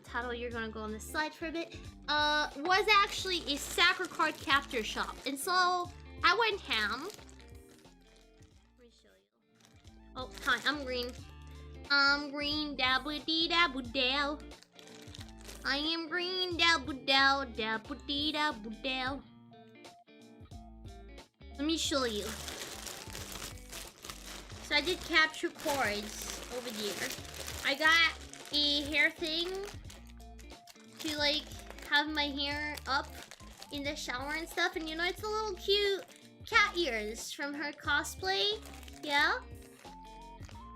Taro, you're gonna go on the side for a bit. Was actually a Sacred Card capture shop. And so, I went ham. Let me show you. Oh, hi, I'm green. I'm green, dabble-dee-dabble-dow. I am green, dabble-dow, dabble-dee-dabble-dow. Let me show you. So I did capture cards over there. I got a hair thing to like have my hair up in the shower and stuff, and you know, it's a little cute cat ears from her cosplay. Yeah,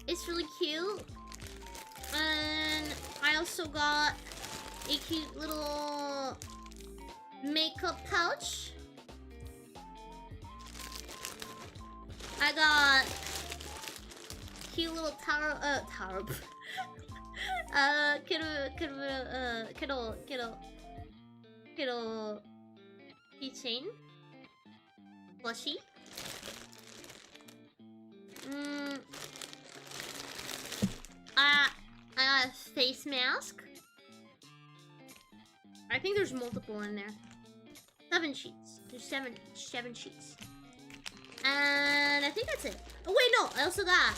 it's really cute. And I also got a cute little makeup pouch. I got cute little taro kiddo keychain plushie. I got a face mask. I think there's multiple in there. 7 sheets. There's seven sheets. And I think that's it. Oh wait, no, I also got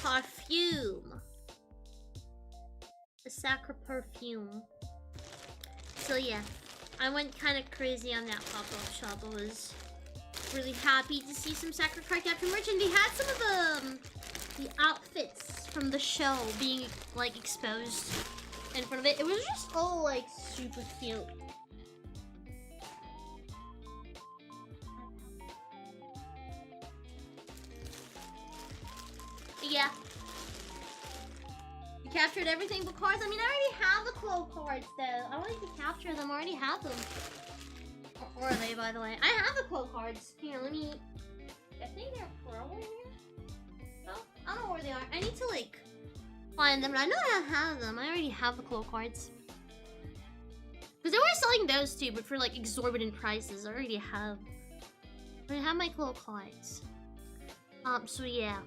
perfume. The Sacred perfume. So yeah, I went kind of crazy on that pop-up shop. I was really happy to see some Sacred Card capture merch, and they had some of the outfits from the show being like exposed in front of it. It was just all like super cute. Yeah. You captured everything but cards? I mean, I already have the Clo cards, though. I don't need to capture them. I already have them. Or are they, by the way? I have the Clo cards. Here, let me... I think they're probably here. No? I don't know where they are. I need to, like, find them. But I know I have them. I already have the Clo cards. Because they were selling those, too, but for, like, exorbitant prices. I already have my Clo cards. So yeah.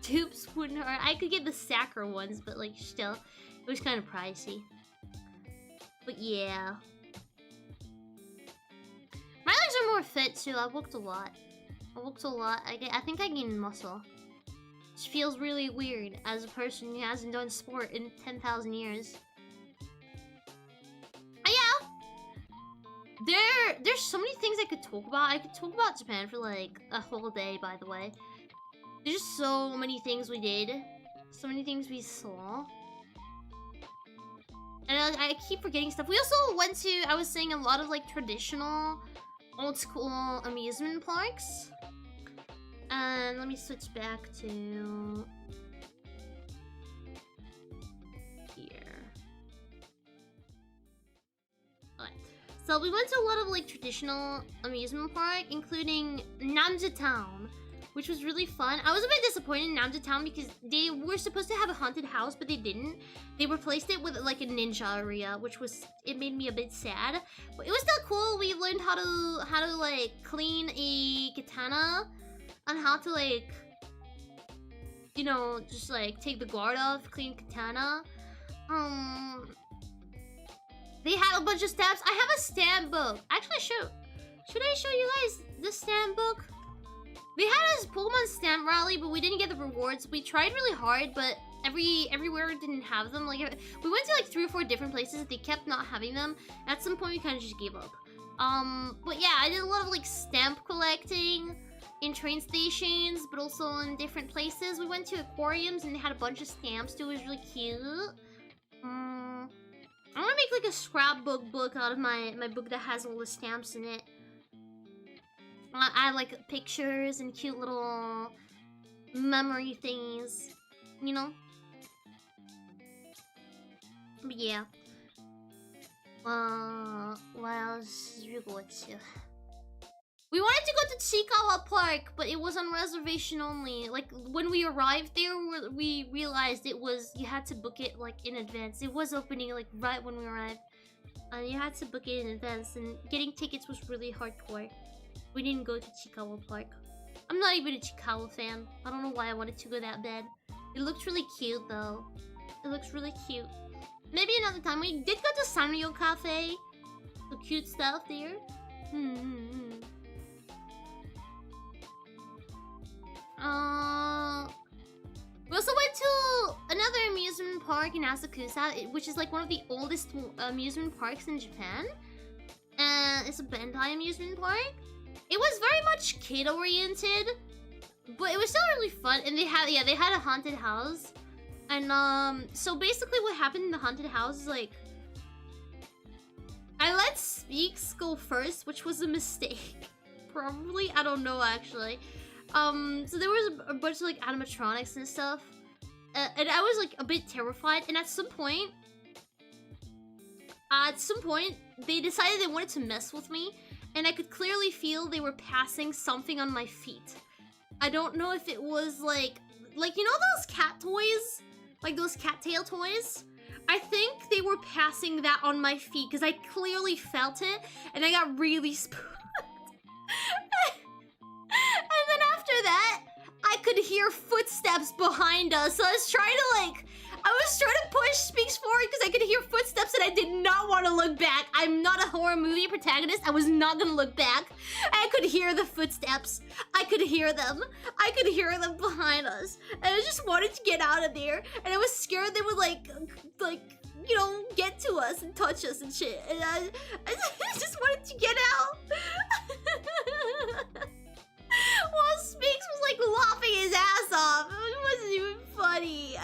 Tubes wouldn't hurt. I could get the Sacker ones, but like still, it was kind of pricey. But yeah, my legs are more fit too. I worked a lot. I think I gained muscle, which feels really weird as a person who hasn't done sport in 10,000 years. Yeah, there's so many things I could talk about. I could talk about Japan for like a whole day. By the way. There's just so many things we did. So many things we saw. And I keep forgetting stuff. We also went to, I was saying, a lot of like traditional, old school amusement parks. And let me switch back to... here. Alright. So we went to a lot of like traditional amusement park, including Namja Town, which was really fun. I was a bit disappointed in Namja Town because they were supposed to have a haunted house, but they didn't. They replaced it with like a ninja area, which was, it made me a bit sad. But it was still cool. We learned how to like clean a katana, and how to like, you know, just like take the guard off, clean katana. They had a bunch of stamps. I have a stamp book. Actually, should I show you guys the stamp book? We had a Pokemon stamp rally, but we didn't get the rewards. We tried really hard, but everywhere didn't have them. Like, we went to like 3 or 4 different places. They kept not having them. At some point, we kind of just gave up. But yeah, I did a lot of like stamp collecting in train stations, but also in different places. We went to aquariums and they had a bunch of stamps too. It was really cute. I want to make like a scrapbook book out of my book that has all the stamps in it. I like pictures and cute little memory things, you know? But yeah. What else did we go to? We wanted to go to Chikawa Park, but it was on reservation only. Like, when we arrived there, we realized it was, you had to book it, like, in advance. It was opening, like, right when we arrived. You had to book it in advance, and getting tickets was really hardcore. We didn't go to Chikawa Park. I'm not even a Chikawa fan. I don't know why I wanted to go that bad. It looks really cute, though. It looks really cute. Maybe another time. We did go to Sanrio Café. The cute stuff there. We also went to another amusement park in Asakusa, which is like one of the oldest amusement parks in Japan. And it's a Bandai amusement park. It was very much kid-oriented, but it was still really fun. And they had a haunted house. And so basically what happened in the haunted house is like, I let Speaks go first, which was a mistake. Probably, I don't know actually. So there was a bunch of like animatronics and stuff, and I was like a bit terrified. And at some point, they decided they wanted to mess with me, and I could clearly feel they were passing something on my feet. I don't know if it was like you know those cat toys, like those cattail toys. I think they were passing that on my feet because I clearly felt it, and I got really spooked. And then after that, I could hear footsteps behind us. So I was trying to push Speaks forward because I could hear footsteps and I did not want to look back. I'm not a horror movie protagonist. I was not gonna look back. I could hear the footsteps. I could hear them. I could hear them behind us. And I just wanted to get out of there. And I was scared they would like, you know, get to us and touch us and shit. And I just wanted to get out. While Speaks was like laughing his ass off. It wasn't even funny.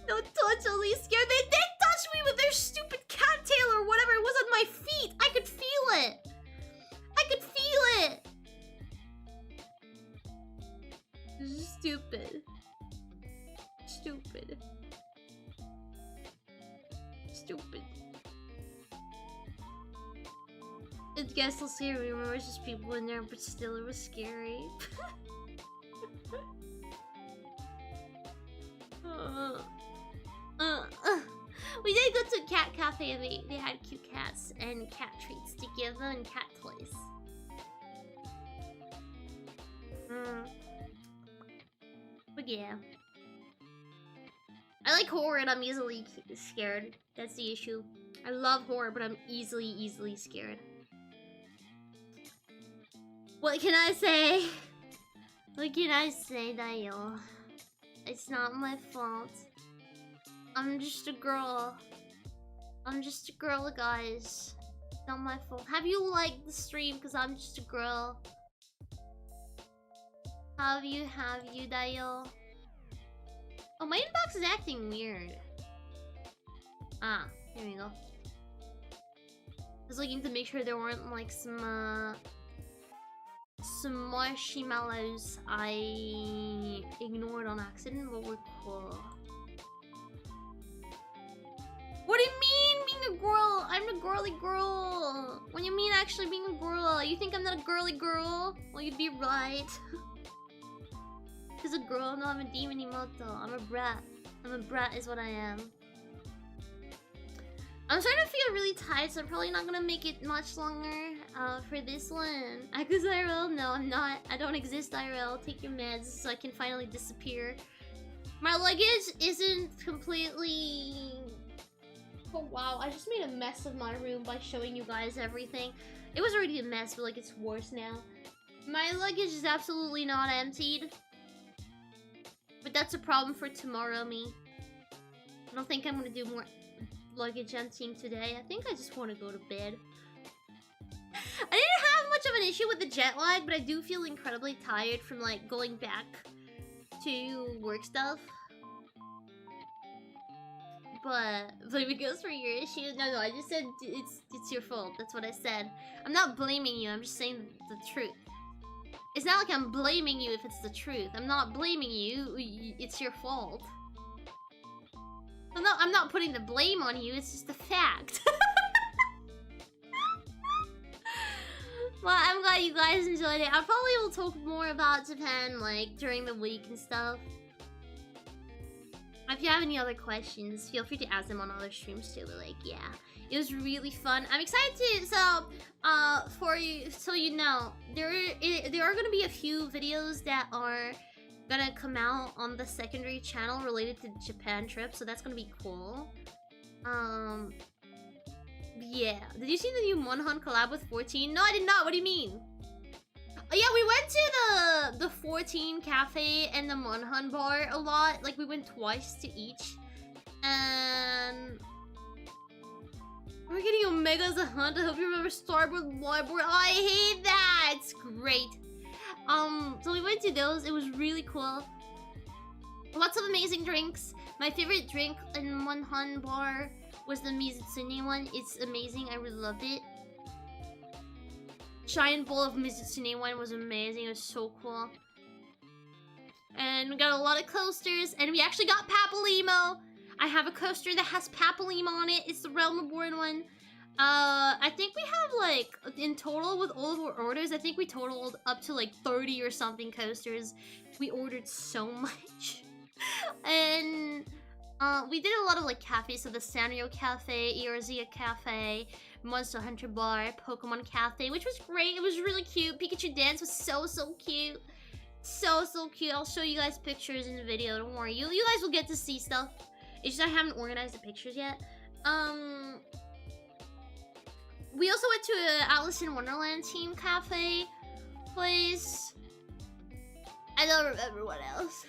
Don't touch, only scared. They did touch me with their stupid cattail or whatever it was on my feet. I could feel it. I could feel it. This is stupid. Stupid. Stupid. I guess I'll see. Remember, it's just people in there, but still, it was scary. We did go to a cat cafe, and they had cute cats and cat treats to give them and cat toys. But yeah. I like horror and I'm easily scared. That's the issue. I love horror, but I'm easily scared. What can I say? What can I say, Dayo? It's not my fault. I'm just a girl. I'm just a girl, guys. It's not my fault. Have you liked the stream? Because I'm just a girl. Have you, Dayo? Oh, my inbox is acting weird. Ah, here we go. I was looking to make sure there weren't like some marshmallows I ignored on accident, but we're cool. What do you mean being a girl? I'm a girly girl. When you mean actually being a girl, you think I'm not a girly girl? Well, you'd be right. Because a girl, no, I'm a demon emoto. I'm a brat. I'm a brat is what I am. I'm starting to feel really tired, so I'm probably not gonna make it much longer for this one. Because IRL, no, I'm not. I don't exist, IRL. Take your meds so I can finally disappear. My luggage isn't completely... Oh wow, I just made a mess of my room by showing you guys everything. It was already a mess, but like it's worse now. My luggage is absolutely not emptied. But that's a problem for tomorrow, me. I don't think I'm gonna do more luggage emptying today. I think I just want to go to bed. I didn't have much of an issue with the jet lag, but I do feel incredibly tired from like going back to work stuff. But blame it goes for your issue. No, I just said it's your fault. That's what I said. I'm not blaming you. I'm just saying the truth. It's not like I'm blaming you if it's the truth. I'm not blaming you. It's your fault. I'm not putting the blame on you. It's just a fact. Well, I'm glad you guys enjoyed it. I probably will talk more about Japan like during the week and stuff. If you have any other questions, feel free to ask them on other streams too. But like, yeah, it was really fun. I'm excited to. So, for you, so you know, there are gonna be a few videos that are gonna come out on the secondary channel related to the Japan trip, so that's gonna be cool. Yeah. Did you see the new Monhan collab with 14? No, I did not. What do you mean? Oh, yeah, we went to the 14 Café and the Monhan bar a lot. Like, we went twice to each. And... we're getting Omega as a hunt. I hope you remember Starboard Library. Oh, I hate that! It's great. So we went to those. It was really cool. Lots of amazing drinks. My favorite drink in Monhan bar was the Mizutsune one. It's amazing. I really loved it. Giant bowl of Mizutsune wine was amazing. It was so cool. And we got a lot of coasters. And we actually got Papalimo. I have a coaster that has Papalimo on it. It's the Realm Reborn one. I think we have, like, in total with all of our orders, I think we totaled up to, like, 30 or something coasters. We ordered so much. And... we did a lot of, like, cafes. So the Sanrio Cafe, Eorzea Cafe, Monster Hunter Bar, Pokemon Cafe, which was great. It was really cute. Pikachu Dance was so cute. So cute. I'll show you guys pictures in the video. Don't worry. You guys will get to see stuff. It's just I haven't organized the pictures yet. We also went to a Alice in Wonderland Team Cafe place. I don't remember what else.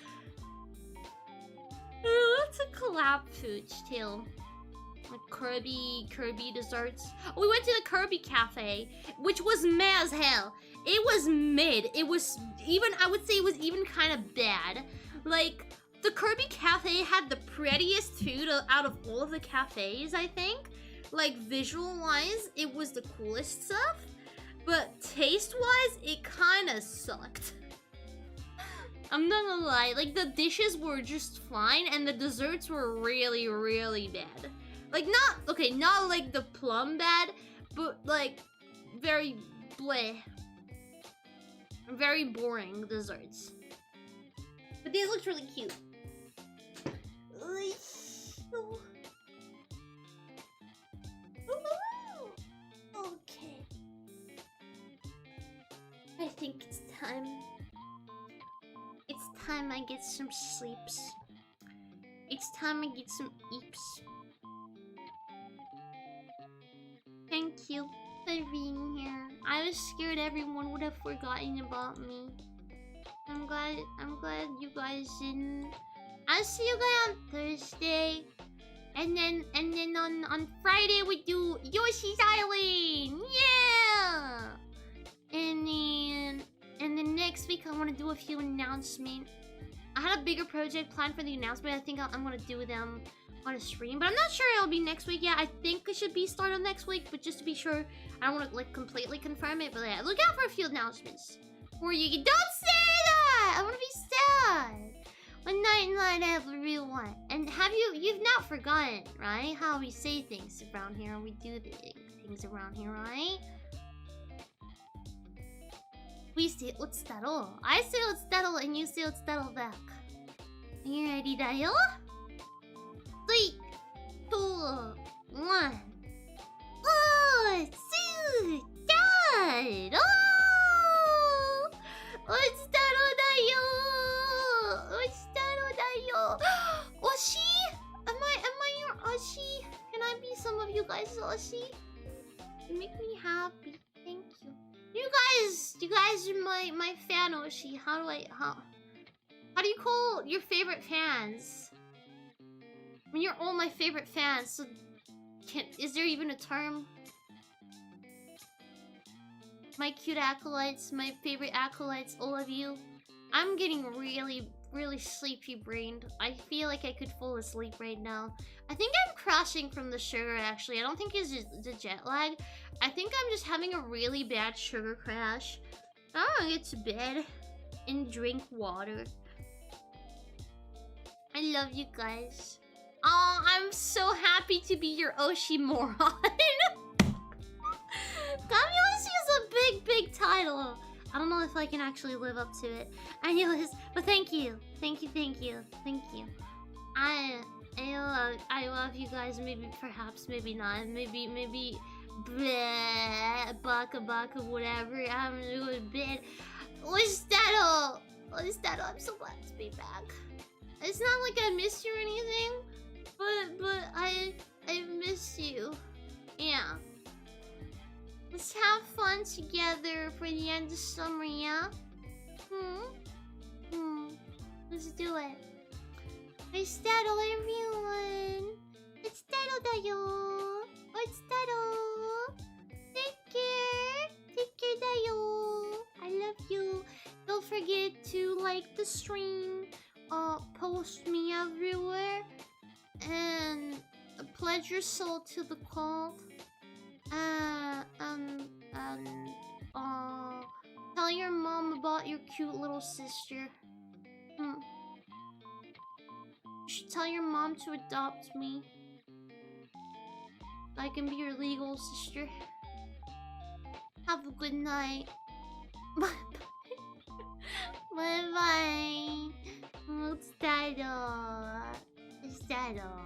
What's a collab food too? Like Kirby desserts. Oh, we went to the Kirby Cafe, which was meh as hell. It was mid. It was even, I would say it was even kind of bad. Like, the Kirby Cafe had the prettiest food out of all of the cafes, I think. Like, visual-wise, it was the coolest stuff. But taste-wise, it kind of sucked. I'm not gonna lie, like, the dishes were just fine, and the desserts were really bad. Like, not like the plum bad, but, like, very bleh. Very boring desserts. But these looked really cute. Okay. I think it's time. It's time I get some sleeps. It's time I get some eeps. Thank you for being here. I was scared everyone would have forgotten about me. I'm glad you guys didn't. I'll see you guys on Thursday. And then on Friday we do Yoshi's Island. Yeah! And then next week I want to do a few announcements. I had a bigger project planned for the announcement. I think I'm gonna do them on a stream, but I'm not sure it'll be next week. Yeah, I think it should be started next week, but just to be sure, I don't want to like completely confirm it. But yeah, look out for a few announcements. Or you don't say that! I want to be sad. One night, everyone. And you've not forgotten, right? How we say things around here. We do things around here, right? We say Otsudaru. I say Otsudaru and you say Otsudaru back. Are you ready, Dayo? 3, 2, 1. Otsudaru! Otsudaru dayo! Otsudaru dayo! Oshi? Am I your Oshi? Can I be some of you guys' Oshi? You make me happy. Thank you. You guys are my fan Oshi. How do you call your favorite fans? I mean, you're all my favorite fans, so is there even a term? My cute Akulytes, my favorite Akulytes, all of you. I'm getting really sleepy brained. I feel like I could fall asleep right now. I think I'm crashing from the sugar, actually. I don't think it's just the jet lag. I think I'm just having a really bad sugar crash. I want to get to bed and drink water. I love you guys. Oh, I'm so happy to be your Oshi moron. Kamyoshi is a big title. I don't know if I can actually live up to it. Anyways, but thank you. Thank you. I love you guys. Maybe, perhaps, maybe not. Maybe, bleh, baka, whatever. I'm gonna go to bed. What's that all? Oh, Dad, I'm so glad to be back. It's not like I missed you or anything, but I miss you. Yeah. Let's have fun together for the end of summer, yeah? Let's do it. It's Daddle, everyone. It's Daddle, Daddle. It's Daddle. Take care. Take care, Daddle. I love you. Don't forget to like the stream. Post me everywhere. And pledge your soul to the cult. Tell your mom about your cute little sister. You should tell your mom to adopt me. I can be your legal sister. Have a good night. Bye bye. It's Daddle. It's Daddle.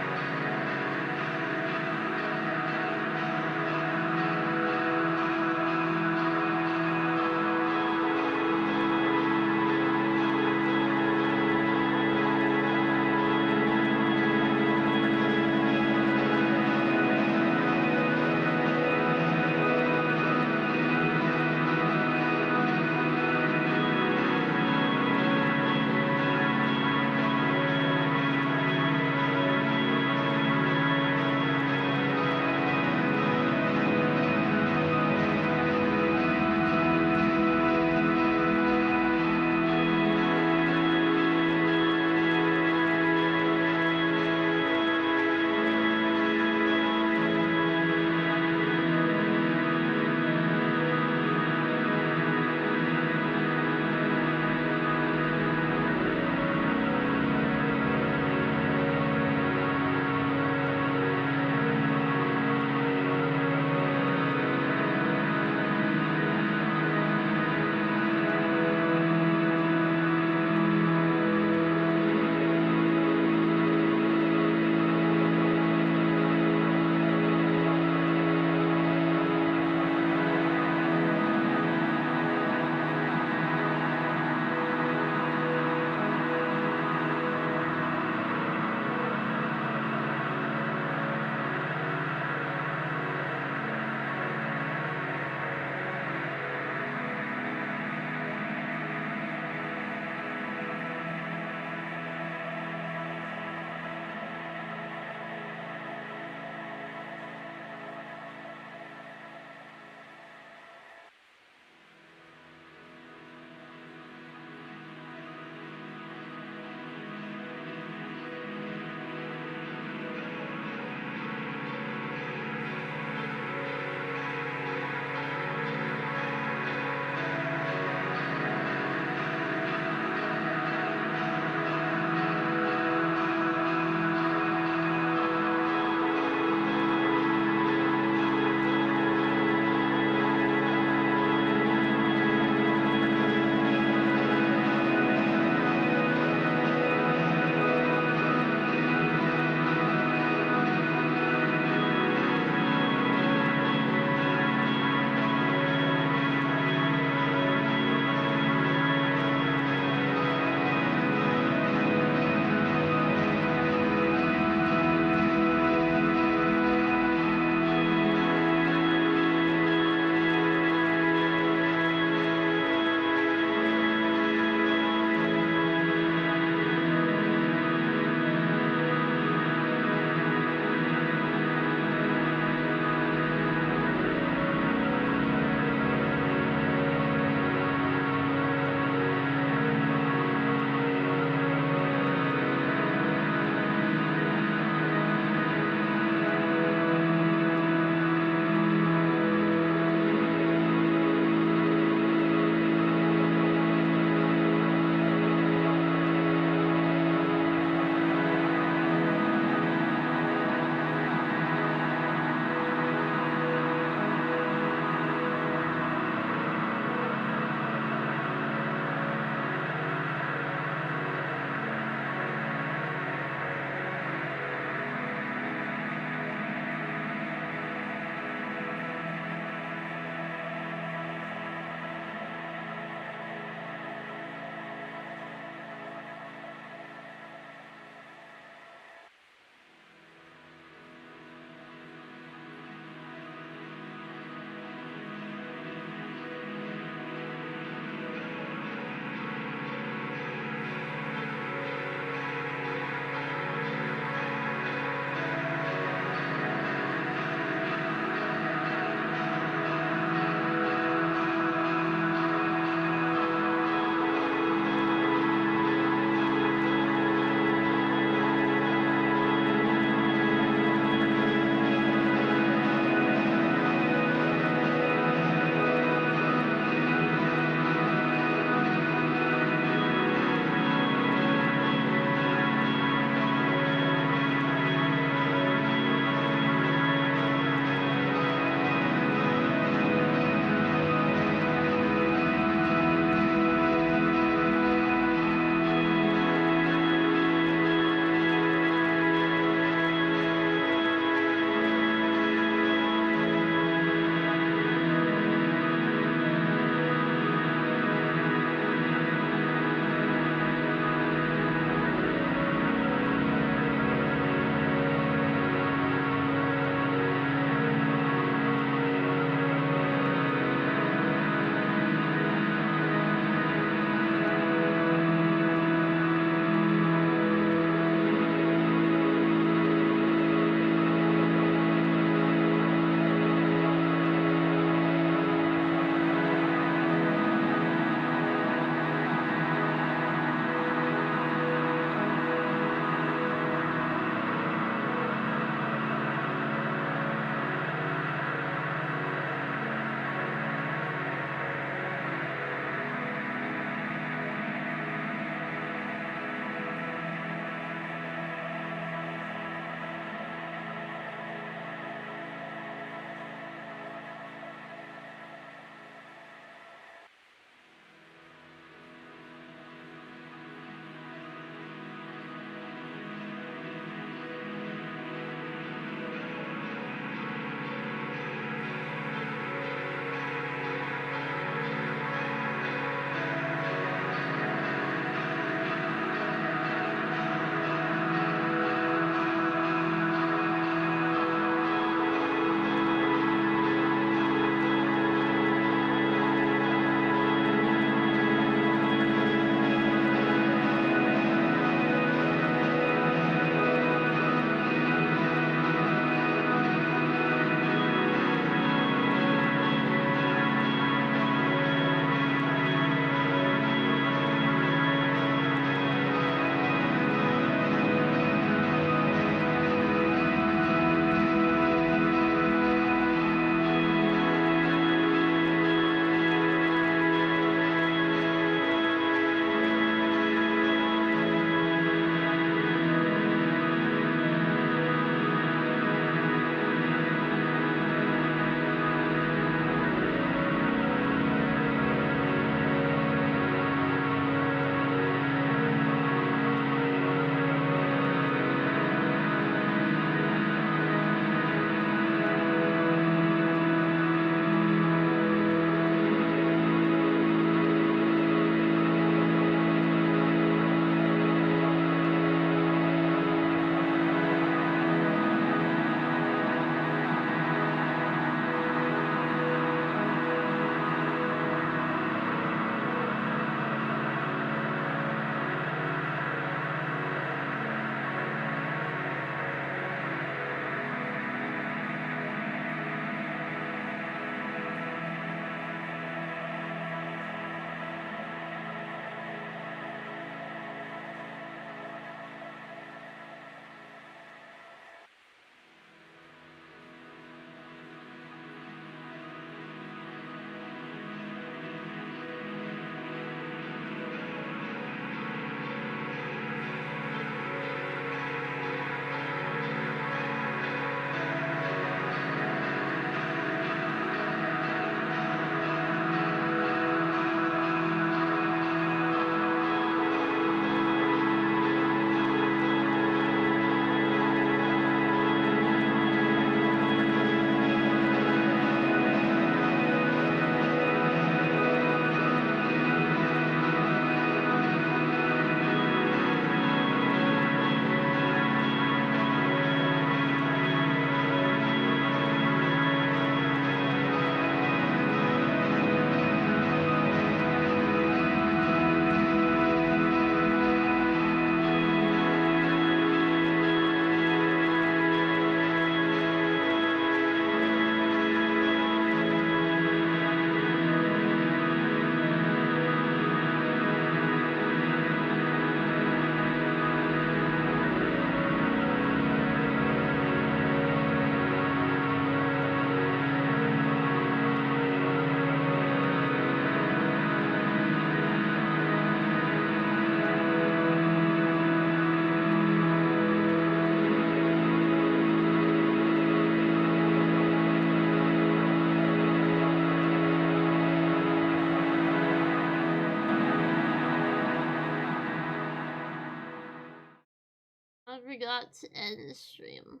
forgot to end the stream.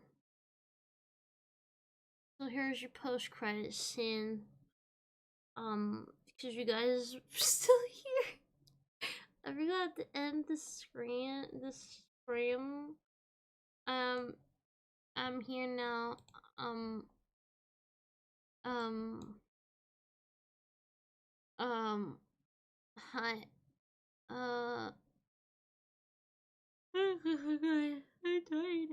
So here's your post-credit scene. Because you guys are still here. I forgot to end the stream. I'm here now. Hi. Oh god, I died.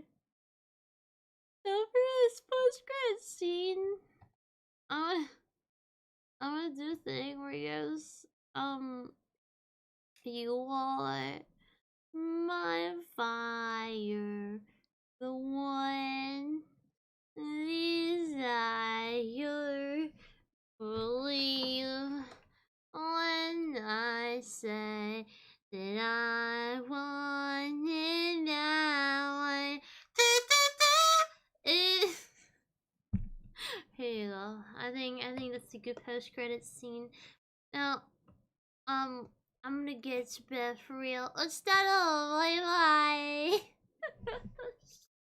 So for this post-credit scene, I'm gonna do a thing where you guys, fuel my fire, the one desire. Believe when I say that I want it now. Here you go. I think that's a good post-credit scene. Now, I'm gonna get to bed for real. Let's start over.